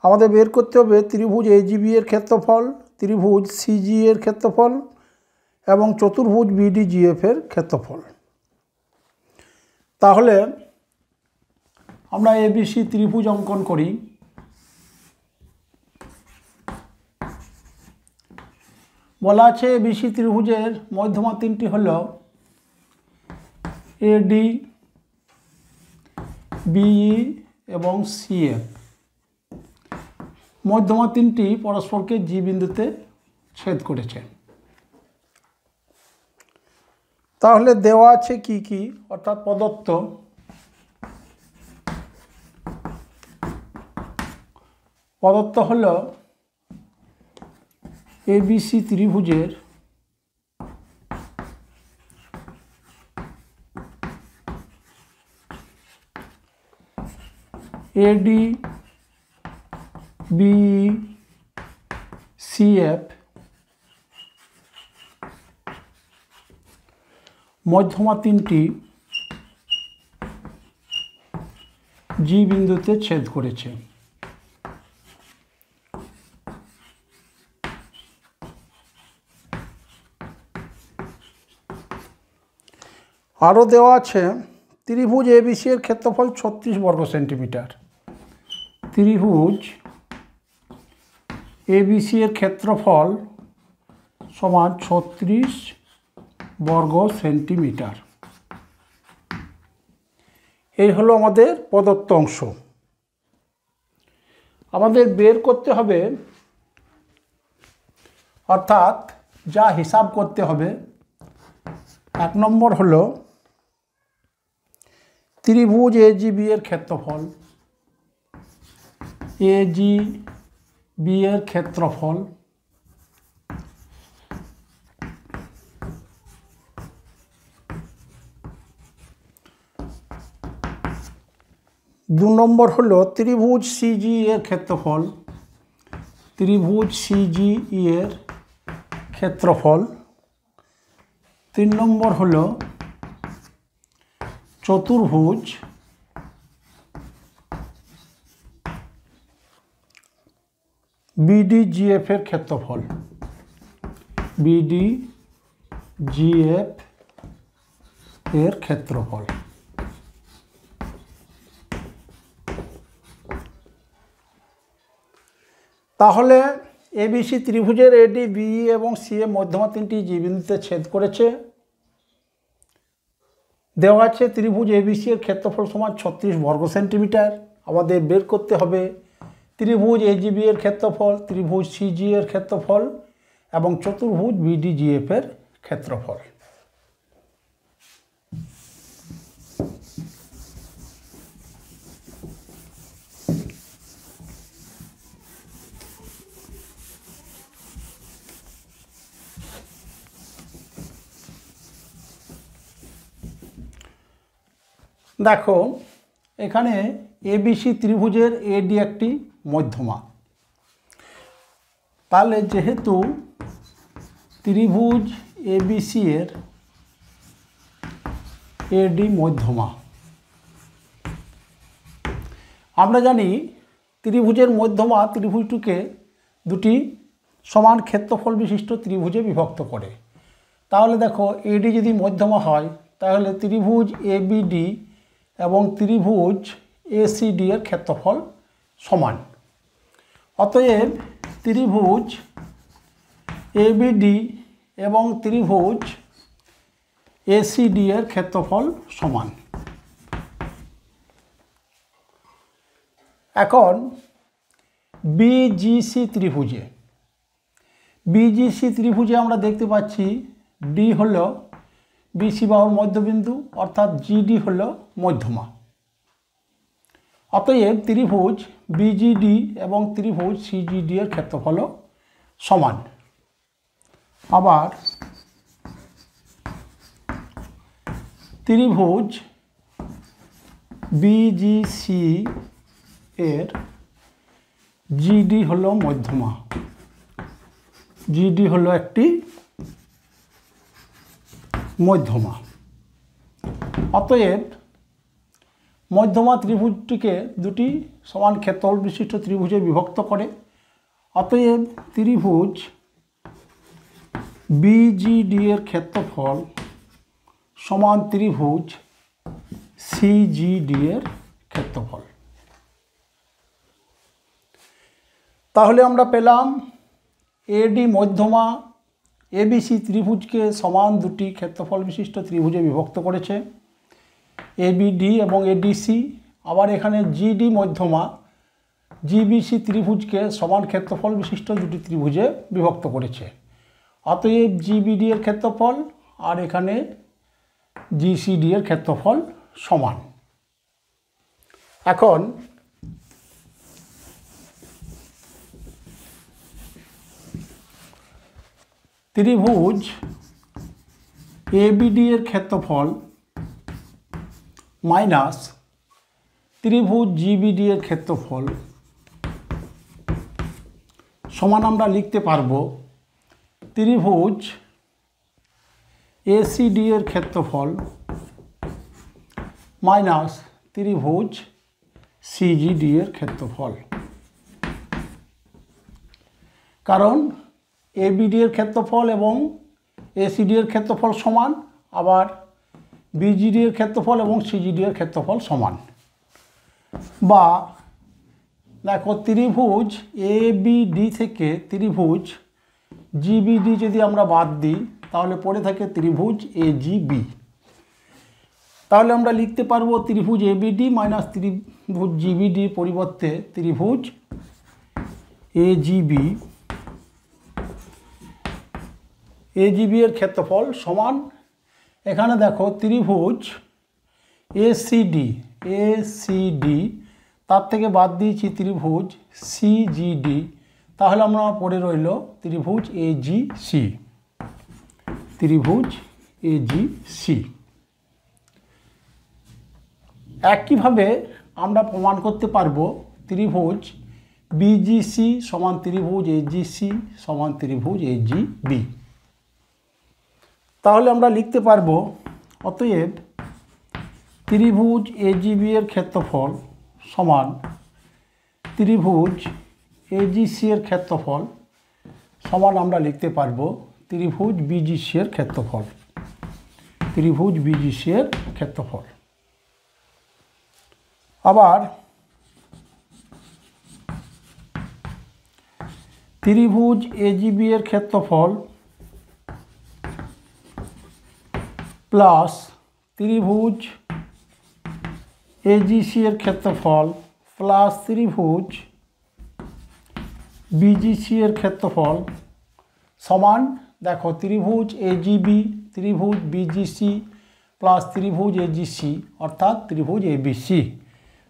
আমাদের বের করতে হবে ত্রিভুজ এজিবি এর ক্ষেত্রফল, ত্রিভুজ সিজি এর ক্ষেত্রফল এবং চতুর্ভুজ বিডিজিএফ এর ক্ষেত্রফল। তাহলে আমরা এবিসি ত্রিভুজ অঙ্কন করি। বলা আছে এবিসি ত্রিভুজের মধ্যমা 3টি হল এডি, বিই এবং সিএফ। মধ্যমা 3টি পরস্পরকে জি বিন্দুতে ছেদ করেছে। তাহলে দেওয়া আছে কি কি, অর্থাৎ প্রদত্ত হল এবিসি ত্রিভুজের এডি, বিই, সিএফ মধ্যমা 3টি জি বিন্দুতে ছেদ করেছে। আরও দেওয়া আছে ত্রিভুজ এবিসি এর ক্ষেত্রফল 36 বর্গ সেন্টিমিটার। ত্রিভুজ এবিসি এর ক্ষেত্রফল সমান 36 বর্গ সেন্টিমিটার। এই হলো আমাদের প্রদত্ত অংশ। আমাদের বের করতে হবে, অর্থাৎ যা হিসাব করতে হবে, 1 নম্বর হলো ত্রিভুজ এজিবি এর ক্ষেত্রফল, এজিবি এর ক্ষেত্রফল দু নম্বর হলো ত্রিভুজ সিজি এর ক্ষেত্রফল, ত্রিভুজ সিজি এর ক্ষেত্রফল। 3 নম্বর হলো চতুর্ভুজ বিডিজিএফ এর ক্ষেত্রফল, বিডিজিএফ এর ক্ষেত্রফল। তাহলে এবিসি ত্রিভুজের এডি, বিই এবং সিএ মধ্যমা 3টি জি বিন্দুতে ছেদ করেছে। দেওয়া আছে ত্রিভুজ এবিসি এর ক্ষেত্রফল সমান 36 বর্গ সেন্টিমিটার। আমাদের বের করতে হবে ত্রিভুজ এজিবি এর ক্ষেত্রফল, ত্রিভুজ সিজি এর ক্ষেত্রফল এবং চতুর্ভুজ বিডিজিএফ এর ক্ষেত্রফল। দেখো এখানে এবিসি ত্রিভুজের এডি একটি মধ্যমা, তাহলে যেহেতু ত্রিভুজ এবিসি এর এডি মধ্যমা, আমরা জানি ত্রিভুজের মধ্যমা ত্রিভুজটিকে দুটি সমান ক্ষেত্রফল বিশিষ্ট ত্রিভুজে বিভক্ত করে। তাহলে দেখো এডি যদি মধ্যমা হয় তাহলে ত্রিভুজ এবিডি এবং ত্রিভুজ এসিডি এর ক্ষেত্রফল সমান। অতএব ত্রিভুজ এবিডি এবং ত্রিভুজ এসিডি এর ক্ষেত্রফল সমান। এখন বিজিসি ত্রিভুজে আমরা দেখতে পাচ্ছি ডি হল বিসি বাহুর মধ্যবিন্দু, অর্থাৎ জিডি হল মধ্যমা। অতএব ত্রিভুজ বিজিডি এবং ত্রিভুজ সিজিডি এর ক্ষেত্রফল সমান। আবার ত্রিভুজ বিজিসি এর জিডি হল মধ্যমা, জিডি হল একটি মধ্যমা। অতএব মধ্যমা ত্রিভুজটিকে দুটি সমান ক্ষেত্রফল বিশিষ্ট ত্রিভুজে বিভক্ত করে। অতএব ত্রিভুজ বিজিডি এর ক্ষেত্রফল সমান ত্রিভুজ সিজিডি এর ক্ষেত্রফল। তাহলে আমরা পেলাম এডি মধ্যমা এবিসি ত্রিভুজকে সমান দুটি ক্ষেত্রফল বিশিষ্ট ত্রিভুজে বিভক্ত করেছে, এবিডি এবং এডিসি। আবার এখানে জিডি মধ্যমা জিবিসি ত্রিভুজকে সমান ক্ষেত্রফল বিশিষ্ট দুটি ত্রিভুজে বিভক্ত করেছে। অতএব জিবিডি এর ক্ষেত্রফল আর এখানে জিসিডি এর ক্ষেত্রফল সমান। এখন ত্রিভুজ এবিডি এর ক্ষেত্রফল মাইনাস ত্রিভুজ জিবিডি এর ক্ষেত্রফল সমান আমরা লিখতে পারবো ত্রিভুজ এসিডি এর ক্ষেত্রফল মাইনাস ত্রিভুজ সিজিডি এর ক্ষেত্রফল। কারণ এবিডি এর ক্ষেত্রফল এবং এসিডি এর ক্ষেত্রফল সমান, আবার বিজিডি এর ক্ষেত্রফল এবং সিজিডি এর ক্ষেত্রফল সমান। বা দেখো ত্রিভুজ এবিডি থেকে ত্রিভুজ জিবিডি যদি আমরা বাদ দিই তাহলে পড়ে থাকে ত্রিভুজ এজিবি। তাহলে আমরা লিখতে পারবো ত্রিভুজ এবিডি মাইনাস ত্রিভুজ জিবিডি পরিবর্তে ত্রিভুজ এজিবি এর ক্ষেত্রফল সমান। এখানে দেখো ত্রিভুজ এসিডি তার থেকে বাদ দিয়েছি ত্রিভুজ সিজিডি, তাহলে আমরা পড়ে রইল ত্রিভুজ এজিসি। ত্রিভুজ এজিসি। একইভাবে আমরা প্রমাণ করতে পারবো ত্রিভুজ বিজিসি সমান ত্রিভুজ এজিসি সমান ত্রিভুজ এজিবি। তাহলে আমরা লিখতে পারবো অতএব ত্রিভুজ এজিবি এর ক্ষেত্রফল সমান ত্রিভুজ এজিসি এর ক্ষেত্রফল সমান আমরা লিখতে পারবো ত্রিভুজ বিজিসি এর ক্ষেত্রফল। ত্রিভুজ বিজিসি এর ক্ষেত্রফল। আবার ত্রিভুজ এজিবি এর ক্ষেত্রফল প্লাস ত্রিভুজ এজিসি এর ক্ষেত্রফল প্লাস ত্রিভুজ বিজিসি এর ক্ষেত্রফল সমান, দেখো ত্রিভুজ এজিবি ত্রিভুজ বিজিসি প্লাস ত্রিভুজ এজিসি অর্থাৎ ত্রিভুজ এবিসি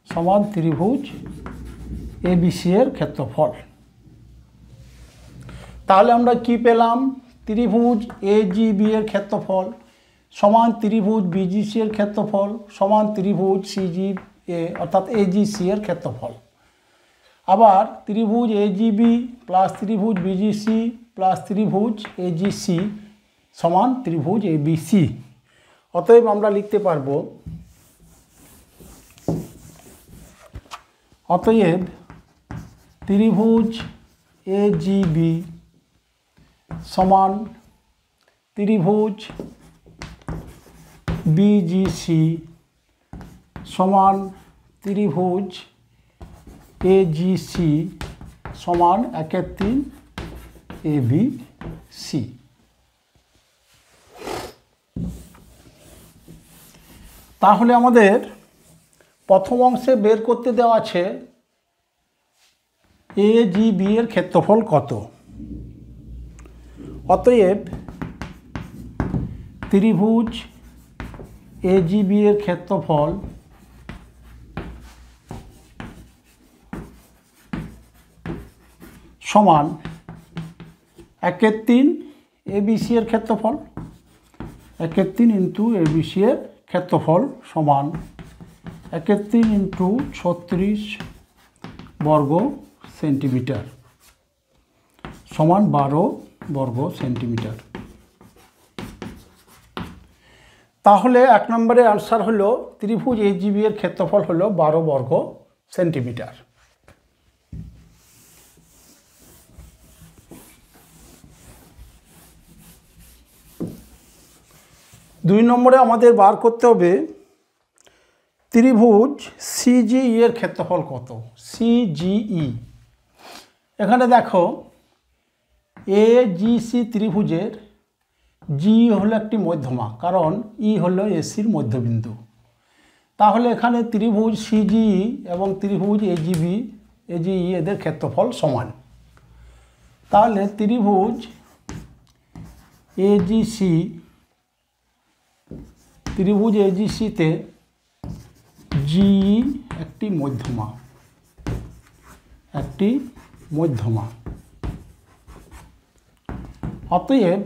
সমান ত্রিভুজ এবিসি এর ক্ষেত্রফল। তাহলে আমরা কি পেলাম? ত্রিভুজ এজিবি এর ক্ষেত্রফল সমান ত্রিভুজ বিজিসি এর ক্ষেত্রফল সমান ত্রিভুজ সিজি এ অর্থাৎ এজিসি এর ক্ষেত্রফল। আবার ত্রিভুজ এজিবি প্লাস ত্রিভুজ বিজিসি প্লাস ত্রিভুজ এজিসি সমান ত্রিভুজ এবিসি। অতএব আমরা লিখতে পারবো অতএব ত্রিভুজ এজিবি সমান ত্রিভুজ বিজিসি সমান ত্রিভুজ এজিসি সমান 1/3 এবিসি। তাহলে আমাদের প্রথম অংশে বের করতে দেওয়া আছে এজিবি এর ক্ষেত্রফল কত। অতএব ত্রিভুজ এজিবি এর ক্ষেত্রফল সমান 1/3 এবিসি এর ক্ষেত্রফল। 1/3 ইন্টু এবিসি এর ক্ষেত্রফল সমান 1/3 ইন্টু 36 বর্গ সেন্টিমিটার সমান 12 বর্গ সেন্টিমিটার। তাহলে 1 নম্বরে আনসার হলো ত্রিভুজ এজিবি এর ক্ষেত্রফল হলো 12 বর্গ সেন্টিমিটার। দুই নম্বরে আমাদের বার করতে হবে ত্রিভুজ সিজিই এর ক্ষেত্রফল কত। সিজিই এখানে দেখো এজিসি ত্রিভুজের জি হলো একটি মধ্যমা, কারণ ই হলো এসির মধ্যবিন্দু। তাহলে এখানে ত্রিভুজ সিজিই এবং ত্রিভুজ এজিই এদের ক্ষেত্রফল সমান। তাহলে ত্রিভুজ এজিসিতে জি একটি মধ্যমা। অতএব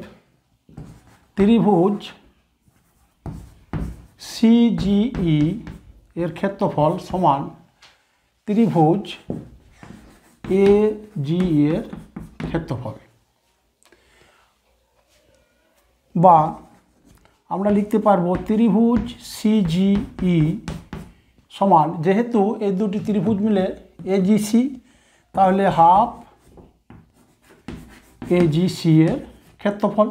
ত্রিভুজ সিজিই এর ক্ষেত্রফল সমান ত্রিভুজ এজিই এর ক্ষেত্রফল। বা আমরা লিখতে পারবো ত্রিভুজ সিজিই সমান, যেহেতু এই দুটি ত্রিভুজ মিলে এজিসি, তাহলে হাফ এজিসি এর ক্ষেত্রফল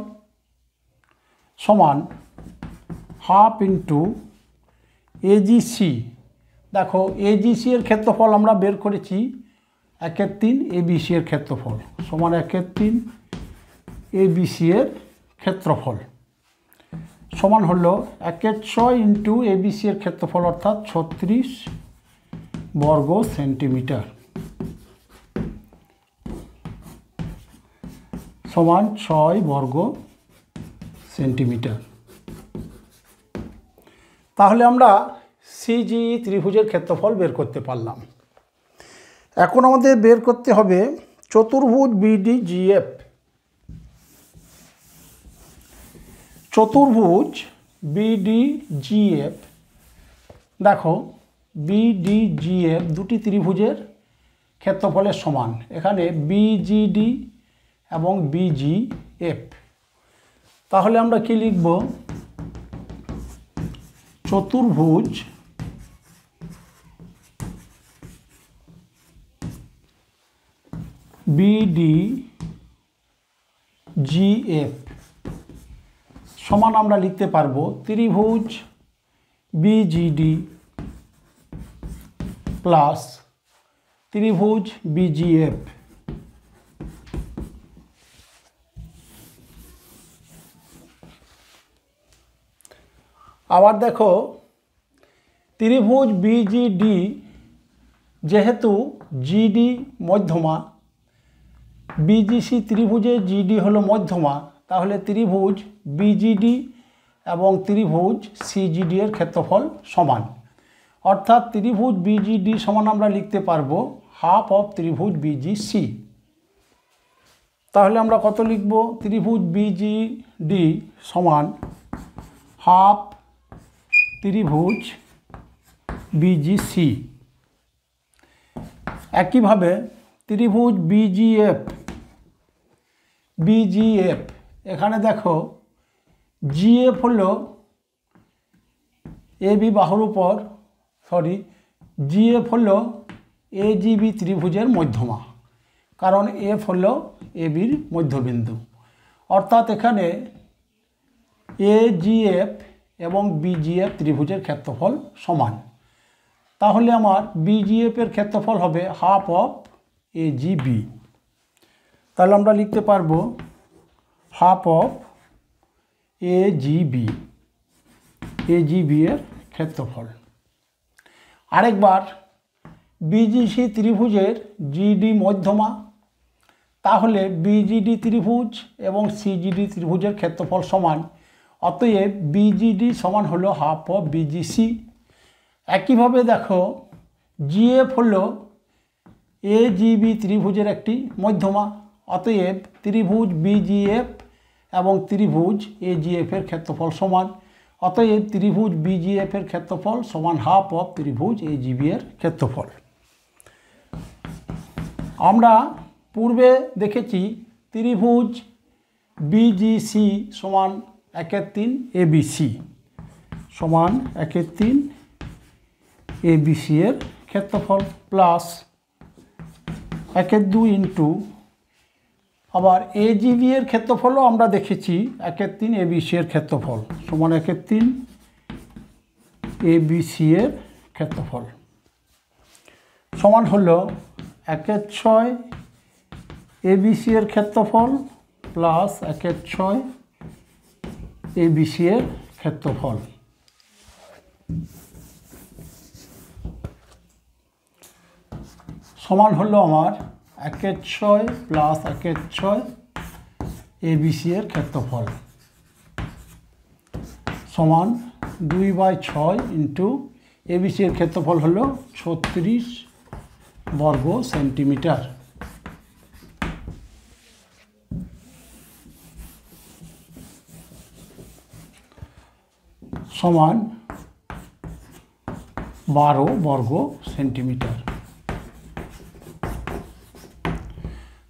সমান হাফ ইন্টু এজিসি। দেখো এজিসি এর ক্ষেত্রফল আমরা বের করেছি 1/3 এবিসি এর ক্ষেত্রফল সমান 1/3 এবিসি এর ক্ষেত্রফল সমান হলো 1/6 ইন্টু এবিসি এর ক্ষেত্রফল অর্থাৎ 36 বর্গ সেন্টিমিটার সমান 6 বর্গ সেন্টিমিটার। তাহলে আমরা সিজিই ত্রিভুজের ক্ষেত্রফল বের করতে পারলাম। এখন আমাদের বের করতে হবে চতুর্ভুজ বিডিজিএফ। চতুর্ভুজ বিডিজিএফ, দেখো বিডিজিএফ দুটি ত্রিভুজের ক্ষেত্রফলের সমান। এখানে বিজিডি এবং বিজিএফ। তাহলে আমরা কি লিখব? চতুর্ভুজ বিডিজিএফ সমান আমরা লিখতে পারবো ত্রিভুজ বিজিডি প্লাস ত্রিভুজ বিজিএফ। আবার দেখো ত্রিভুজ বিজিডি যেহেতু জিডি মধ্যমা, বিজিসি ত্রিভুজের জিডি হলো মধ্যমা, তাহলে ত্রিভুজ বিজিডি এবং ত্রিভুজ সিজিডি এর ক্ষেত্রফল সমান। অর্থাৎ ত্রিভুজ বিজিডি সমান আমরা লিখতে পারবো হাফ অফ ত্রিভুজ বিজিসি। তাহলে আমরা কত লিখব? ত্রিভুজ বিজিডি সমান হাফ ত্রিভুজ বিজিসি। একইভাবে ত্রিভুজ বিজিএফ এখানে দেখো জিএফ হলো এবি বাহুর উপর, জিএফ হলো এজিবি ত্রিভুজের মধ্যমা, কারণ এফ হলো এবির মধ্যবিন্দু। অর্থাৎ এখানে এজিএফ এবং বিজিএফ ত্রিভুজের ক্ষেত্রফল সমান। তাহলে আমার বিজিএফ এর ক্ষেত্রফল হবে হাফ অফ এজিবি। তাহলে আমরা লিখতে পারবো হাফ অফ এজিবি এর ক্ষেত্রফল। আরেকবার বিজিসি ত্রিভুজের জিডি মধ্যমা, তাহলে বিজিডি ত্রিভুজ এবং সিজিডি ত্রিভুজের ক্ষেত্রফল সমান। অতএব বিজিডি সমান হলো হাফ অফ বিজিসি। একইভাবে দেখো জিএফ হলো এজিবি ত্রিভুজের একটি মধ্যমা, অতএব ত্রিভুজ বিজিএফ এবং ত্রিভুজ এজিএফ এর ক্ষেত্রফল সমান। অতএব ত্রিভুজ বিজিএফ এর ক্ষেত্রফল সমান হাফ অফ ত্রিভুজ এজিবি এর ক্ষেত্রফল। আমরা পূর্বে দেখেছি ত্রিভুজ বিজিসি সমান 1/3 এবিসি সমান 1/3 এবিসি এর ক্ষেত্রফল প্লাস 1/2 ইন্টু আবার এজিবি এর ক্ষেত্রফলও আমরা দেখেছি 1/3 এবিসি এর ক্ষেত্রফল সমান 1/3 এবিসি এর ক্ষেত্রফল সমান হলো 1/6 এবিসি এর ক্ষেত্রফল প্লাস 1/6 এবিসি এর ক্ষেত্রফল। সমান হলো আমার 1/6 প্লাস 1/6 এবিসি এর ক্ষেত্রফল সমান 2/6 ইন্টু এবিসি এর ক্ষেত্রফল হলো 36 বর্গ সেন্টিমিটার সমান 12 বর্গ সেন্টিমিটার।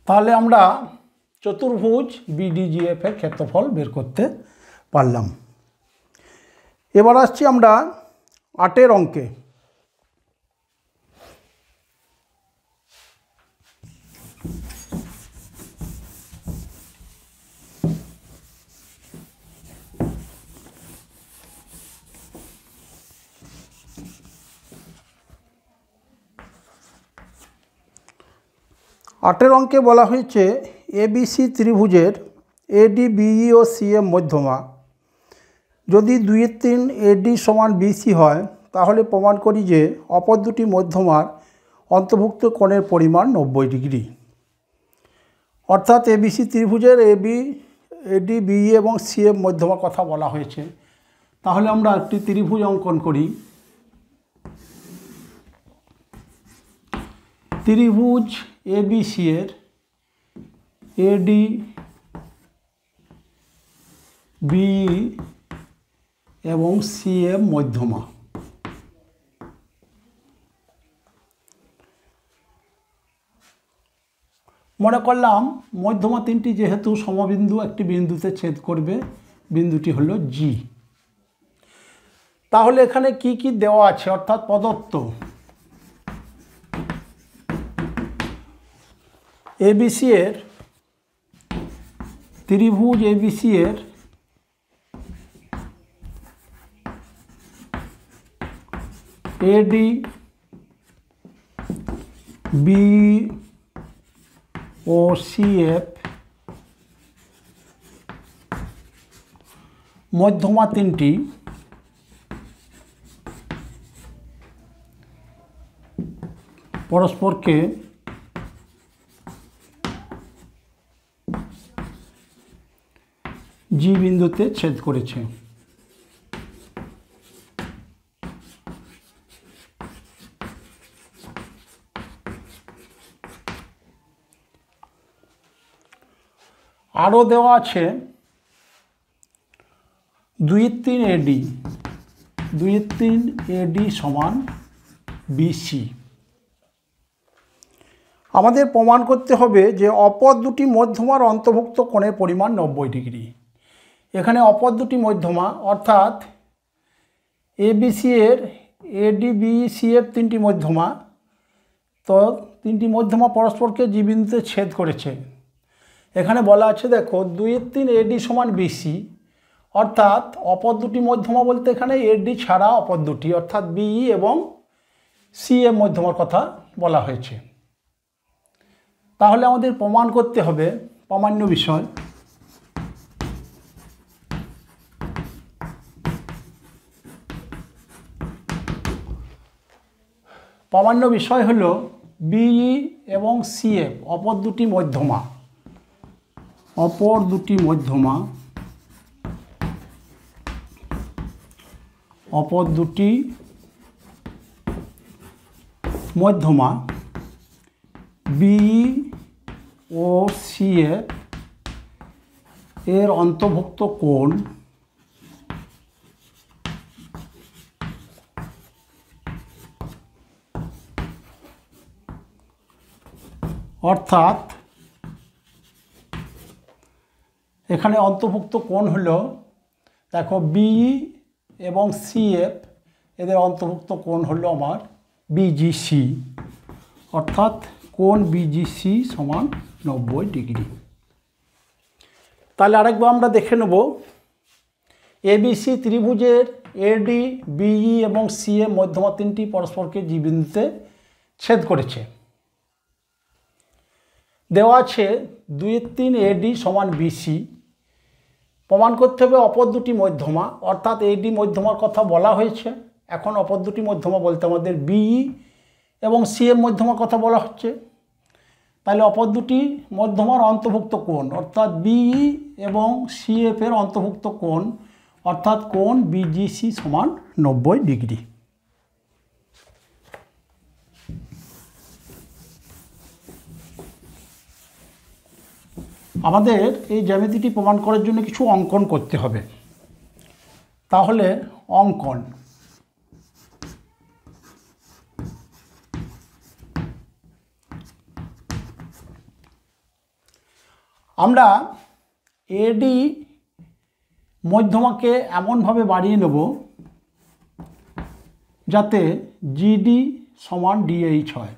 তাহলে আমরা চতুর্ভুজ বিডিজিএফ এর ক্ষেত্রফল বের করতে পারলাম। এবার আসছি আমরা 8 অঙ্কে। আটের অঙ্কে বলা হয়েছে এবিসি ত্রিভুজের এডি বিই ও সিএম মধ্যমা যদি 2/3 এডি সমান বিসি হয়, তাহলে প্রমাণ করি যে অপর দুটি মধ্যমার অন্তর্ভুক্ত কোণের পরিমাণ 90 ডিগ্রি। অর্থাৎ এবিসি ত্রিভুজের এডি বিই এবং সিএম মধ্যমার কথা বলা হয়েছে। তাহলে আমরা একটি ত্রিভুজ অঙ্কন করি। ত্রিভুজ এবিসি এর এডি বি এবং সিএম মধ্যমা। মনে করলাম মধ্যমা তিনটি যেহেতু সমবিন্দু একটি বিন্দুতে ছেদ করবে, বিন্দুটি হলো জি। তাহলে এখানে কি কি দেওয়া আছে, অর্থাৎ প্রদত্ত এবিসি এর ত্রিভুজ এবিসি এর এডি বি ও সিএফ মধ্যমা তিনটি পরস্পরকে জি বিন্দুতে ছেদ করেছে। আরও দেওয়া আছে 2/3 এডি, 2/3 এডি সমান বিসি। আমাদের প্রমাণ করতে হবে যে অপর দুটি মধ্যমার অন্তর্ভুক্ত কোণের পরিমাণ 90 ডিগ্রি। এখানে অপর দুটি মধ্যমা অর্থাৎ এবিসি এর এডি বি সিএফ তিনটি মধ্যমা, তো তিনটি মধ্যমা পরস্পরকে জি বিন্দুতে ছেদ করেছে। এখানে বলা আছে দেখো 2/3 এডি সমান বিসি, অর্থাৎ অপর দুটি মধ্যমা বলতে এখানে এডি ছাড়া অপর দুটি অর্থাৎ বিই এবং সিএম মধ্যমার কথা বলা হয়েছে। তাহলে আমাদের প্রমাণ করতে হবে প্রামাণ্য বিষয়। প্রামাণ্য বিষয় হলো বিই এবং সিএফ অপর দুটি মধ্যমা, অপর দুটি মধ্যমা, অপর দুটি মধ্যমা বিই ও সিএফ এর অন্তর্ভুক্ত কোণ অর্থাৎ এখানে অন্তর্ভুক্ত কোণ হলো দেখো বিই এবং সিএফ এদের অন্তর্ভুক্ত কোণ হলো আমার বিজিসি, অর্থাৎ কোণ বিজিসি সমান 90 ডিগ্রি। তাহলে আরেকবার আমরা দেখে নেব এবিসি ত্রিভুজের এডি বিই এবং সিএফ মধ্যমা তিনটি পরস্পরকে জি বিন্দুতে ছেদ করেছে। দেওয়া আছে 2/3 এডি সমান বিসি। প্রমাণ করতে হবে অপর দুটি মধ্যমা, অর্থাৎ এডি মধ্যমার কথা বলা হয়েছে, এখন অপর দুটি মধ্যমা বলতে আমাদের বিই এবং সিএম মধ্যমার কথা বলা হচ্ছে। তাহলে অপর দুটি মধ্যমার অন্তর্ভুক্ত কোণ অর্থাৎ বিই এবং সিএফ এর অন্তর্ভুক্ত কোণ অর্থাৎ কোণ বিজিসি সমান 90 ডিগ্রি। আমাদের এই জ্যামিতিটি প্রমাণ করার জন্য কিছু অঙ্কন করতে হবে। তাহলে অঙ্কন, আমরা এডি মধ্যমাকে এমনভাবে বাড়িয়ে নেব যাতে জিডি সমান ডিএইচ হয়।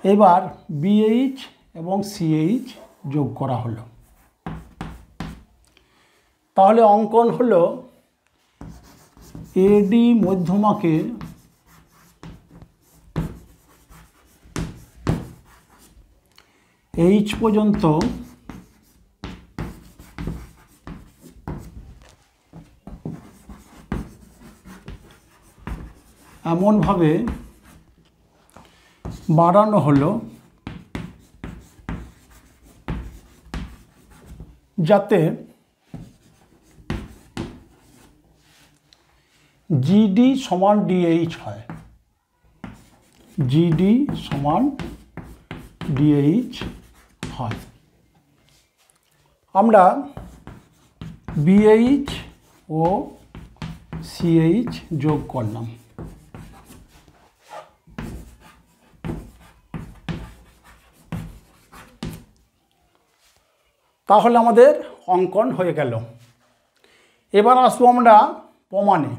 এবার বিএইচ এবং সিএইচ যোগ করা হলো। তাহলে অঙ্কন হলো এডি মধ্যমাকে এইচ পর্যন্ত এমনভাবে বাড়ানো হলো যাতে জিডি সমান ডিএইচ হয়। জিডি সমান ডিএইচ হয়। আমরা বিএইচ ও সিএইচ যোগ করলাম। তাহলে আমাদের অঙ্কন হয়ে গেল। এবার আসবো আমরা প্রমাণে।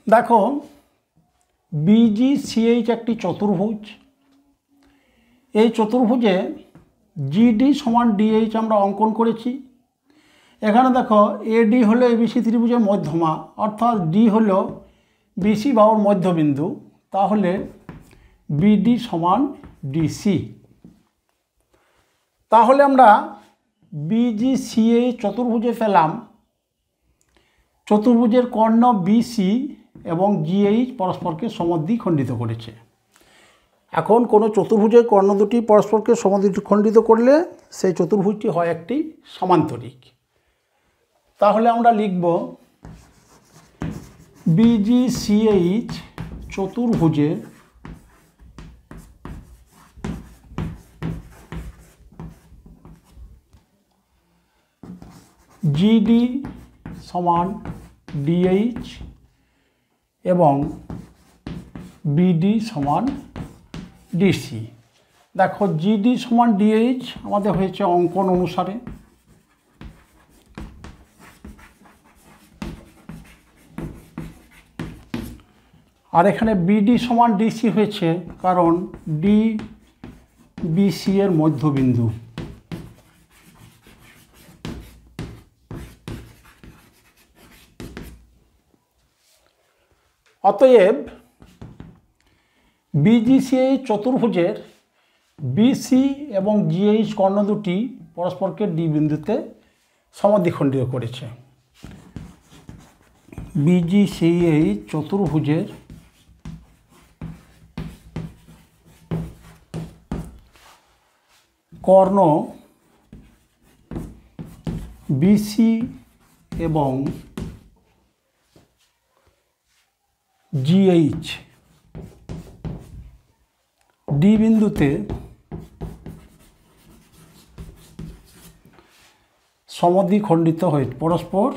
দেখো, বিজিসিএইচ একটি চতুর্ভুজ। এই চতুর্ভুজে জিডি সমান ডিএইচ আমরা অঙ্কন করেছি। এখানে দেখো, এডি হলো এবিসি ত্রিভুজের মধ্যমা, অর্থাৎ ডি হলো বিসি বাহুর মধ্যবিন্দু। তাহলে বিডি সমান ডিসি। তাহলে আমরা বিজিসিএইচ চতুর্ভুজে পেলাম চতুর্ভুজের কর্ণ বিসি এবং জিএইচ পরস্পরকে সমদ্বিখণ্ডিত করেছে। এখন কোনো চতুর্ভুজের কর্ণ দুটি পরস্পরকে সমদ্বিখণ্ডিত করলে সেই চতুর্ভুজটি হয় একটি সমান্তরিক। তাহলে আমরা লিখব বিজিসিএইচ চতুর্ভুজের জিডি সমান ডিএইচ এবং বিডি সমান ডিসি। দেখো, জিডি সমান ডিএইচ আমাদের হয়েছে অঙ্কন অনুসারে। আর এখানে বিডি সমান ডিসি হয়েছে কারণ ডি বিসি এর মধ্যবিন্দু। অতএব বিজিসিএইচ চতুর্ভুজের বিসি এবং জিএইচ কর্ণ দুটি পরস্পরকে ডি বিন্দুতে সমদ্বিখণ্ডিত করেছে। বিজিসিএইচ চতুর্ভুজের কর্ণ বিসি এবং জিএইচ ডি বিন্দুতে সমদ্বিখণ্ডিত হয়ে পরস্পর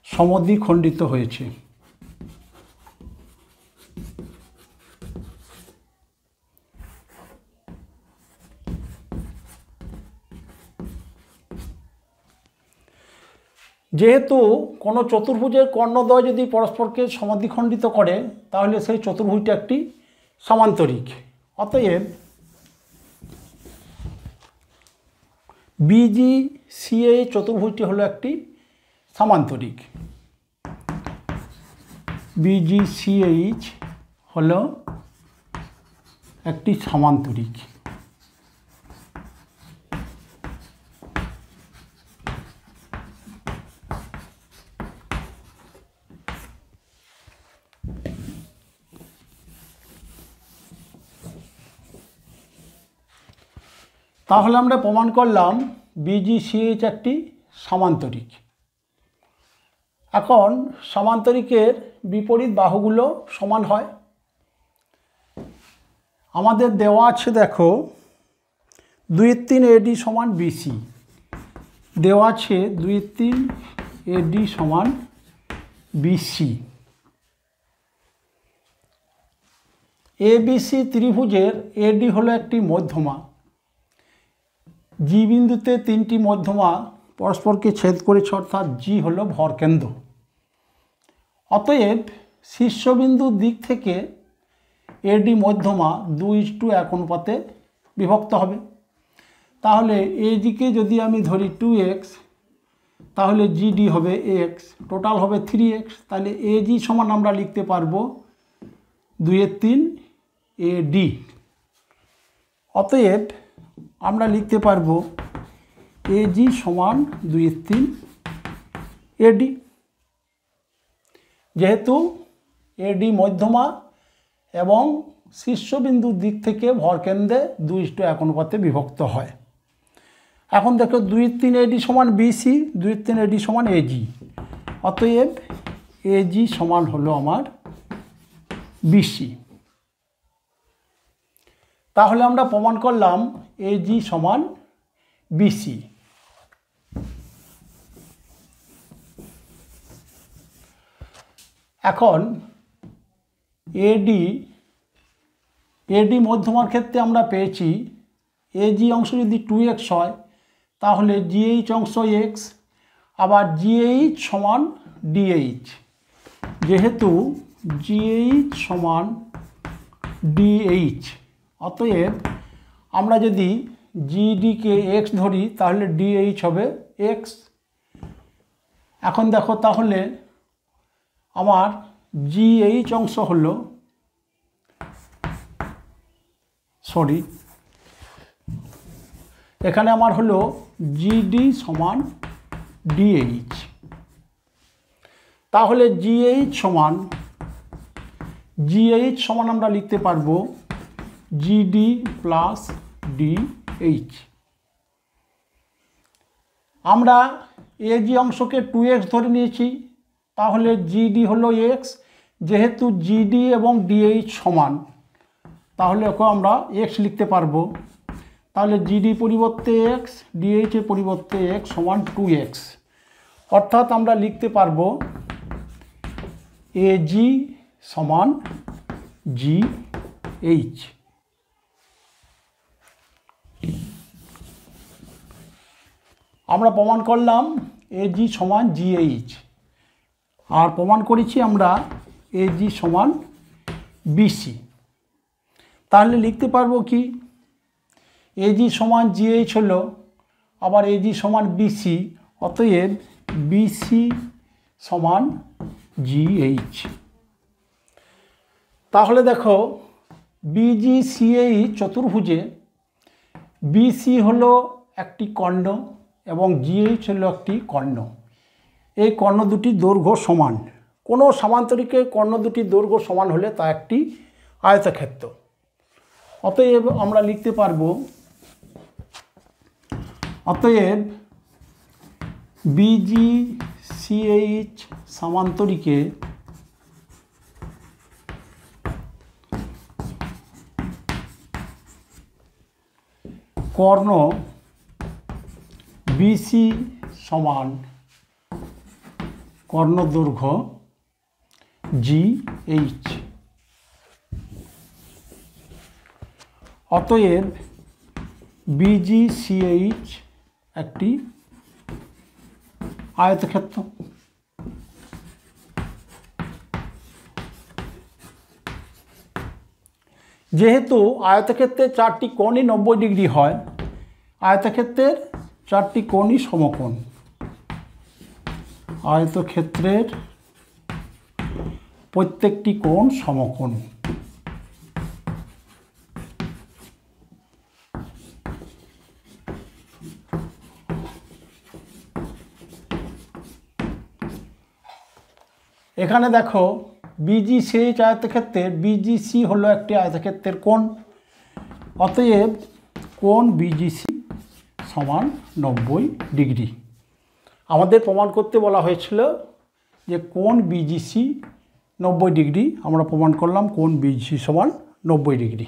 সমদ্বিখণ্ডিত হয়েছে। যেহেতু কোনো চতুর্ভুজের কর্ণদ্বয় যদি পরস্পরকে সমদ্বিখণ্ডিত করে তাহলে সেই চতুর্ভুজটি একটি সমান্তরিক। অতএব বিজিসিএইচ চতুর্ভুজটি হলো একটি সমান্তরিক। বিজিসিএইচ হলো একটি সমান্তরিক। তাহলে আমরা প্রমাণ করলাম বিজিসিএইচ একটি সমান্তরিক। এখন সমান্তরিকের বিপরীত বাহুগুলো সমান হয়। আমাদের দেওয়া আছে, দেখো, 2/3 এডি সমান বিসি দেওয়া আছে, 2/3 এডি সমান বিসি। এবিসি ত্রিভুজের এডি হলো একটি মধ্যমা। জি বিন্দুতে তিনটি মধ্যমা পরস্পরকে ছেদ করেছে, অর্থাৎ জি হলো ভরকেন্দ্র। অতএব শীর্ষবিন্দুর দিক থেকে এডি মধ্যমা 2:1 অনুপাতে বিভক্ত হবে। তাহলে এই দিকে যদি আমি ধরি 2x, তাহলে জিডি হবে x, টোটাল হবে 3x। তাহলে এজি সমান আমরা লিখতে পারবো 2/3 এডি। অতএব আমরা লিখতে পারবো এজি সমান 2/3 এডি। যেহেতু এডি মধ্যমা এবং শীর্ষবিন্দুর দিক থেকে ভরকেন্দ্রে 2:1 অনুপাতে বিভক্ত হয়। এখন দেখো 2/3 এডি সমান বিসি, 2/3 এডি সমান এজি। অতএব এজি সমান হলো আমার বিসি। তাহলে আমরা প্রমাণ করলাম এজি সমান বিসি। এখন এডি মধ্যমার ক্ষেত্রে আমরা পেয়েছি এজি অংশ যদি 2x হয় তাহলে জিএইচ অংশ x, আবার জিএইচ সমান ডিএইচ। যেহেতু জিএইচ সমান ডিএইচ, অতএব আমরা যদি জিডিকে x ধরি তাহলে ডিএইচ হবে x। এখন দেখো তাহলে আমার জিএইচ অংশ হলো এখানে আমার হলো জিডি সমান ডিএইচ। তাহলে জিএইচ সমান আমরা লিখতে পারবো জিডি প্লাস ডিএইচ। আমরা এজি অংশকে 2x ধরে নিয়েছি, তাহলে জিডি হলো x। যেহেতু জিডি এবং ডিএইচ সমান, তাহলে ওকে আমরা x লিখতে পারবো। তাহলে জিডি পরিবর্তে x, ডিএইচ এর পরিবর্তে x সমান 2x। অর্থাৎ আমরা লিখতে পারবো এজি সমান জিএইচ। আমরা প্রমাণ করলাম এজি সমান জিএইচ, আর প্রমাণ করেছি আমরা এজি সমান বিসি। তাহলে লিখতে পারবো কি, এজি সমান জিএইচ হলো, আবার এজি সমান বিসি, অতএব বিসি সমান জিএইচ। তাহলে দেখো বিজিসিএইচ চতুর্ভুজে বিসি হলো একটি কর্ণ এবং জিএইচ হলো একটি কর্ণ। এই কর্ণ দুটি দৈর্ঘ্য সমান। কোনো সামান্তরিকের কর্ণ দুটি দৈর্ঘ্য সমান হলে তা একটি আয়তক্ষেত্র। অতএব আমরা লিখতে পারবো, অতএব বিজিসিএইচ সামান্তরিকে কর্ণ বিসি সমান কর্ণদৈর্ঘ্য জিএইচ। অতএব বিজিসিএইচ একটি আয়তক্ষেত্র। যেহেতু আয়তক্ষেত্রের 4টি কোণই 90 ডিগ্রি হয়, আয়তক্ষেত্রের 4টি কোণই সমকোণ। আয়তক্ষেত্রের প্রত্যেকটি কোণ সমকোণ। এখানে দেখো বিজিসিএইচ আয়তক্ষেত্রের বিজিসি হলো একটি আয়তক্ষেত্রের কোণ। অতএব কোণ বিজিসি সমান 90 ডিগ্রি। আমাদের প্রমাণ করতে বলা হয়েছিল যে কোণ বিজিসি 90 ডিগ্রি। আমরা প্রমাণ করলাম কোণ বিজিসি সমান 90 ডিগ্রি।